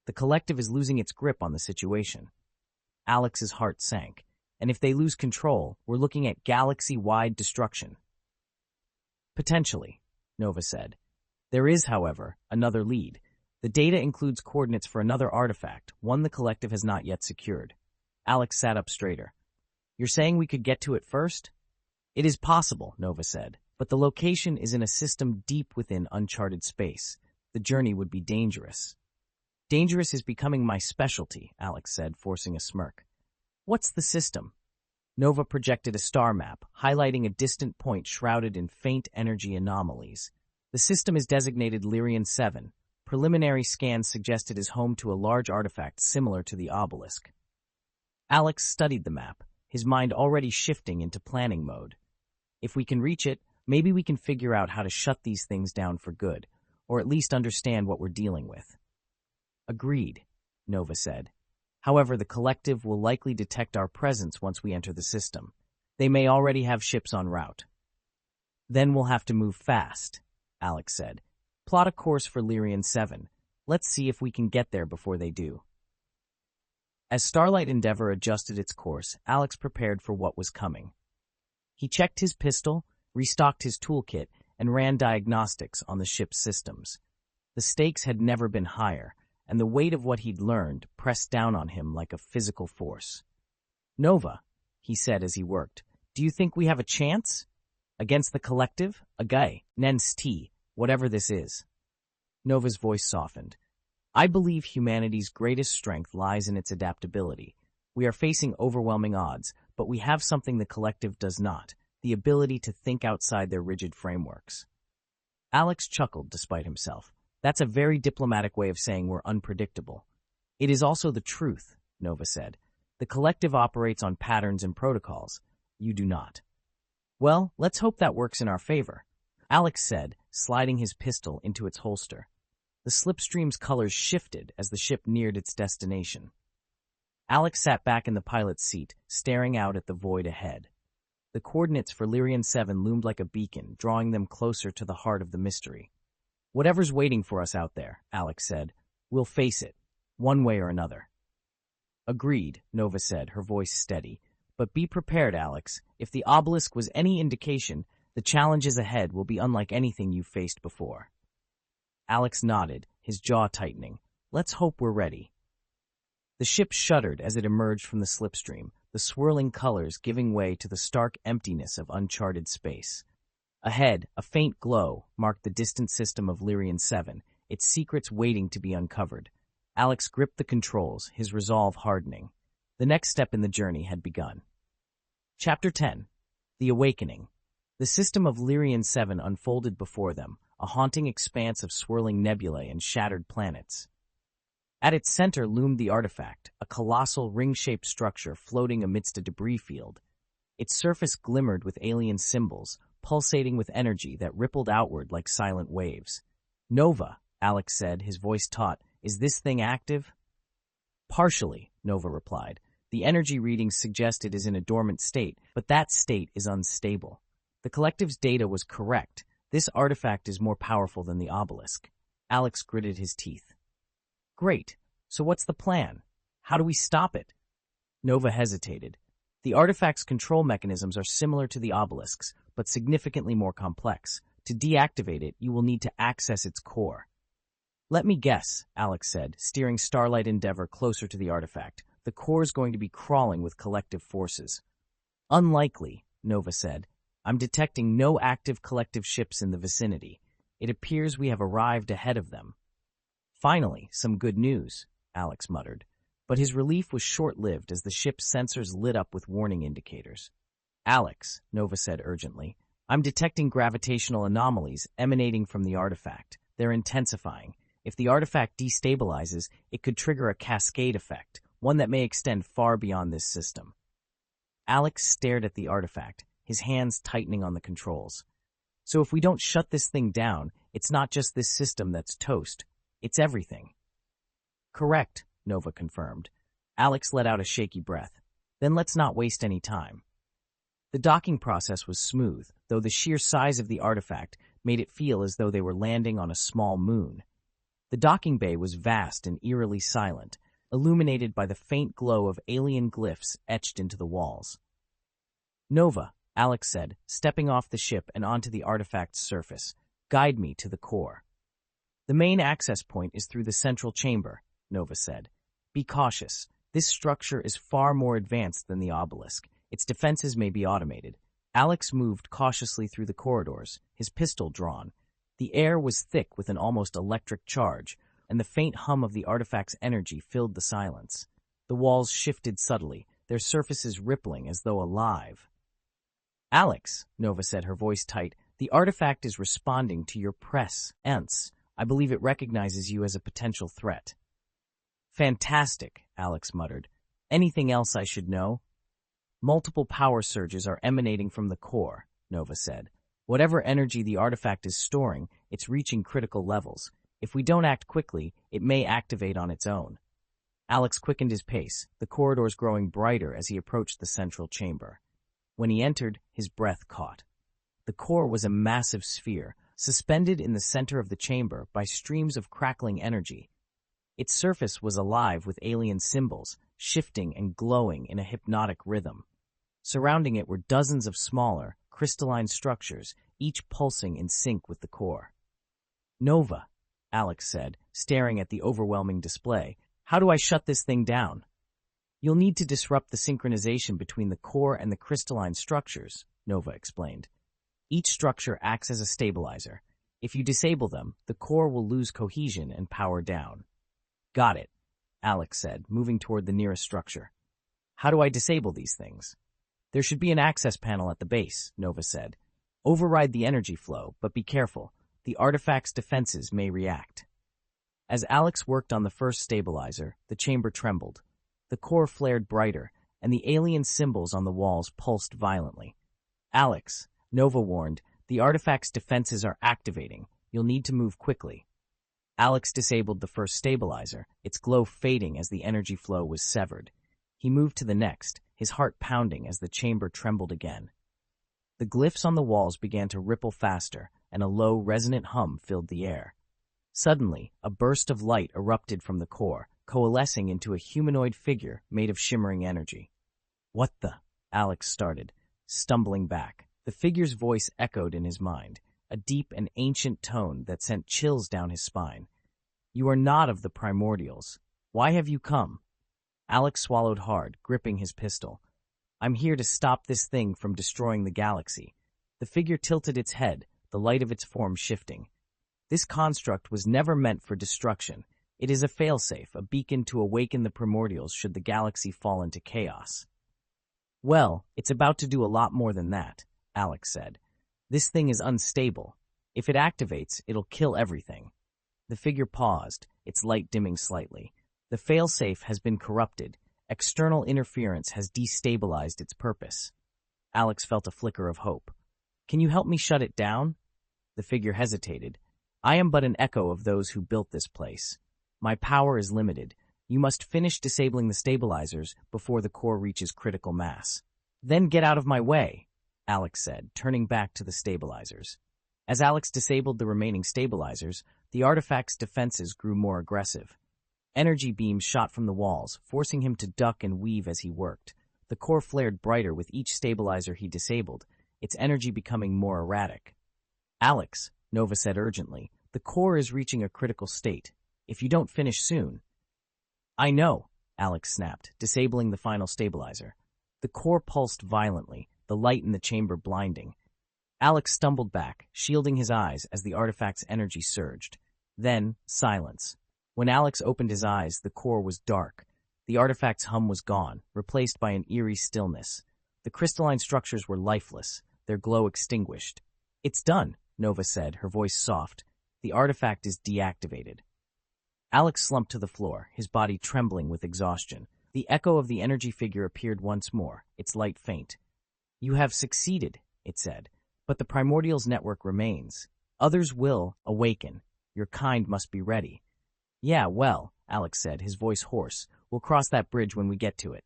The collective is losing its grip on the situation. Alex's heart sank, and if they lose control, we're looking at galaxy-wide destruction. Potentially, Nova said. There is, however, another lead. The data includes coordinates for another artifact, one the collective has not yet secured. Alex sat up straighter. You're saying we could get to it first? It is possible, Nova said, but the location is in a system deep within uncharted space. The journey would be dangerous. Dangerous is becoming my specialty, Alex said, forcing a smirk. What's the system? Nova projected a star map, highlighting a distant point shrouded in faint energy anomalies. The system is designated Lyrian 7. Preliminary scans suggest it is home to a large artifact similar to the Obelisk. Alex studied the map, his mind already shifting into planning mode. If we can reach it, maybe we can figure out how to shut these things down for good, or at least understand what we're dealing with. Agreed, Nova said. However, the collective will likely detect our presence once we enter the system. They may already have ships en route. Then we'll have to move fast, Alex said. Plot a course for Lyrian 7. Let's see if we can get there before they do. As Starlight Endeavor adjusted its course, Alex prepared for what was coming. He checked his pistol, restocked his toolkit, and ran diagnostics on the ship's systems. The stakes had never been higher, and the weight of what he'd learned pressed down on him like a physical force. Nova, he said as he worked, do you think we have a chance? Against the collective? A guy, Nens T, whatever this is. Nova's voice softened. I believe humanity's greatest strength lies in its adaptability. We are facing overwhelming odds, but we have something the collective does not, the ability to think outside their rigid frameworks. Alex chuckled despite himself. That's a very diplomatic way of saying we're unpredictable. It is also the truth, Nova said. The collective operates on patterns and protocols. You do not. Well, let's hope that works in our favor, Alex said, sliding his pistol into its holster. The slipstream's colors shifted as the ship neared its destination. Alex sat back in the pilot's seat, staring out at the void ahead. The coordinates for Lyrian 7 loomed like a beacon, drawing them closer to the heart of the mystery. Whatever's waiting for us out there, Alex said, we'll face it, one way or another. Agreed, Nova said, her voice steady. But be prepared, Alex. If the Obelisk was any indication, the challenges ahead will be unlike anything you've faced before. Alex nodded, his jaw tightening. Let's hope we're ready. The ship shuddered as it emerged from the slipstream, the swirling colors giving way to the stark emptiness of uncharted space. Ahead, a faint glow marked the distant system of Lyrian 7, its secrets waiting to be uncovered. Alex gripped the controls, his resolve hardening. The next step in the journey had begun. Chapter 10. The Awakening. The system of Lyrian 7 unfolded before them, a haunting expanse of swirling nebulae and shattered planets. At its center loomed the artifact, a colossal ring-shaped structure floating amidst a debris field. Its surface glimmered with alien symbols, pulsating with energy that rippled outward like silent waves. Nova, Alex said, his voice taut, is this thing active? Partially, Nova replied. The energy readings suggest it is in a dormant state, but that state is unstable. The collective's data was correct. This artifact is more powerful than the Obelisk. Alex gritted his teeth. Great. So what's the plan? How do we stop it? Nova hesitated. The artifact's control mechanisms are similar to the Obelisk's, but significantly more complex. To deactivate it, you will need to access its core. Let me guess, Alex said, steering Starlight Endeavor closer to the artifact. The core is going to be crawling with collective forces. Unlikely, Nova said. I'm detecting no active collective ships in the vicinity. It appears we have arrived ahead of them. Finally, some good news, Alex muttered. But his relief was short-lived as the ship's sensors lit up with warning indicators. Alex, Nova said urgently, I'm detecting gravitational anomalies emanating from the artifact. They're intensifying. If the artifact destabilizes, it could trigger a cascade effect, one that may extend far beyond this system. Alex stared at the artifact, his hands tightening on the controls. So if we don't shut this thing down, it's not just this system that's toast. It's everything. Correct, Nova confirmed. Alex let out a shaky breath. Then let's not waste any time. The docking process was smooth, though the sheer size of the artifact made it feel as though they were landing on a small moon. The docking bay was vast and eerily silent, illuminated by the faint glow of alien glyphs etched into the walls. Nova, Alex said, stepping off the ship and onto the artifact's surface, guide me to the core. The main access point is through the central chamber, Nova said. Be cautious. This structure is far more advanced than the Obelisk. Its defenses may be automated. Alex moved cautiously through the corridors, his pistol drawn. The air was thick with an almost electric charge, and the faint hum of the artifact's energy filled the silence. The walls shifted subtly, their surfaces rippling as though alive. Alex, Nova said, her voice tight, the artifact is responding to your presence. I believe it recognizes you as a potential threat. Fantastic, Alex muttered. Anything else I should know? Multiple power surges are emanating from the core, Nova said. Whatever energy the artifact is storing, it's reaching critical levels. If we don't act quickly, it may activate on its own. Alex quickened his pace, the corridors growing brighter as he approached the central chamber. When he entered, his breath caught. The core was a massive sphere, suspended in the center of the chamber by streams of crackling energy. Its surface was alive with alien symbols, shifting and glowing in a hypnotic rhythm. Surrounding it were dozens of smaller, crystalline structures, each pulsing in sync with the core. Nova, Alex said, staring at the overwhelming display. How do I shut this thing down? You'll need to disrupt the synchronization between the core and the crystalline structures, Nova explained. Each structure acts as a stabilizer. If you disable them, the core will lose cohesion and power down. Got it, Alex said, moving toward the nearest structure. How do I disable these things? There should be an access panel at the base, Nova said. Override the energy flow, but be careful. The artifact's defenses may react. As Alex worked on the first stabilizer, the chamber trembled. The core flared brighter, and the alien symbols on the walls pulsed violently. Alex, Nova warned, the artifact's defenses are activating. You'll need to move quickly. Alex disabled the first stabilizer, its glow fading as the energy flow was severed. He moved to the next, his heart pounding as the chamber trembled again. The glyphs on the walls began to ripple faster, and a low, resonant hum filled the air. Suddenly, a burst of light erupted from the core, coalescing into a humanoid figure made of shimmering energy. What the? Alex started, stumbling back. The figure's voice echoed in his mind, a deep and ancient tone that sent chills down his spine. You are not of the primordials. Why have you come? Alex swallowed hard, gripping his pistol. I'm here to stop this thing from destroying the galaxy. The figure tilted its head, the light of its form shifting. This construct was never meant for destruction. It is a failsafe, a beacon to awaken the primordials should the galaxy fall into chaos. Well, it's about to do a lot more than that, Alex said. This thing is unstable. If it activates, it'll kill everything. The figure paused, its light dimming slightly. The failsafe has been corrupted. External interference has destabilized its purpose. Alex felt a flicker of hope. Can you help me shut it down? The figure hesitated. I am but an echo of those who built this place. My power is limited. You must finish disabling the stabilizers before the core reaches critical mass. Then get out of my way, Alex said, turning back to the stabilizers. As Alex disabled the remaining stabilizers, the artifact's defenses grew more aggressive. Energy beams shot from the walls, forcing him to duck and weave as he worked. The core flared brighter with each stabilizer he disabled, its energy becoming more erratic. Alex, Nova said urgently, the core is reaching a critical state. If you don't finish soon... I know, Alex snapped, disabling the final stabilizer. The core pulsed violently, the light in the chamber blinding. Alex stumbled back, shielding his eyes as the artifact's energy surged. Then, silence. When Alex opened his eyes, the core was dark. The artifact's hum was gone, replaced by an eerie stillness. The crystalline structures were lifeless, their glow extinguished. It's done, Nova said, her voice soft. The artifact is deactivated. Alex slumped to the floor, his body trembling with exhaustion. The echo of the energy figure appeared once more, its light faint. You have succeeded, it said, but the primordials network remains. Others will awaken. Your kind must be ready. Yeah, well, Alex said, his voice hoarse. We'll cross that bridge when we get to it.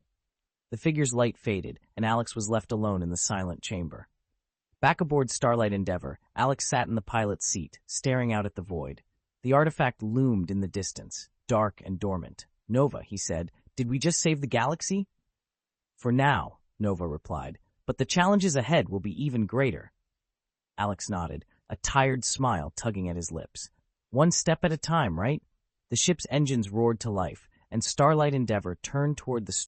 The figure's light faded, and Alex was left alone in the silent chamber. Back aboard Starlight Endeavor, Alex sat in the pilot's seat, staring out at the void. The artifact loomed in the distance, dark and dormant. Nova, he said, did we just save the galaxy? For now, Nova replied, but the challenges ahead will be even greater. Alex nodded, a tired smile tugging at his lips. One step at a time, right? The ship's engines roared to life, and Starlight Endeavor turned toward the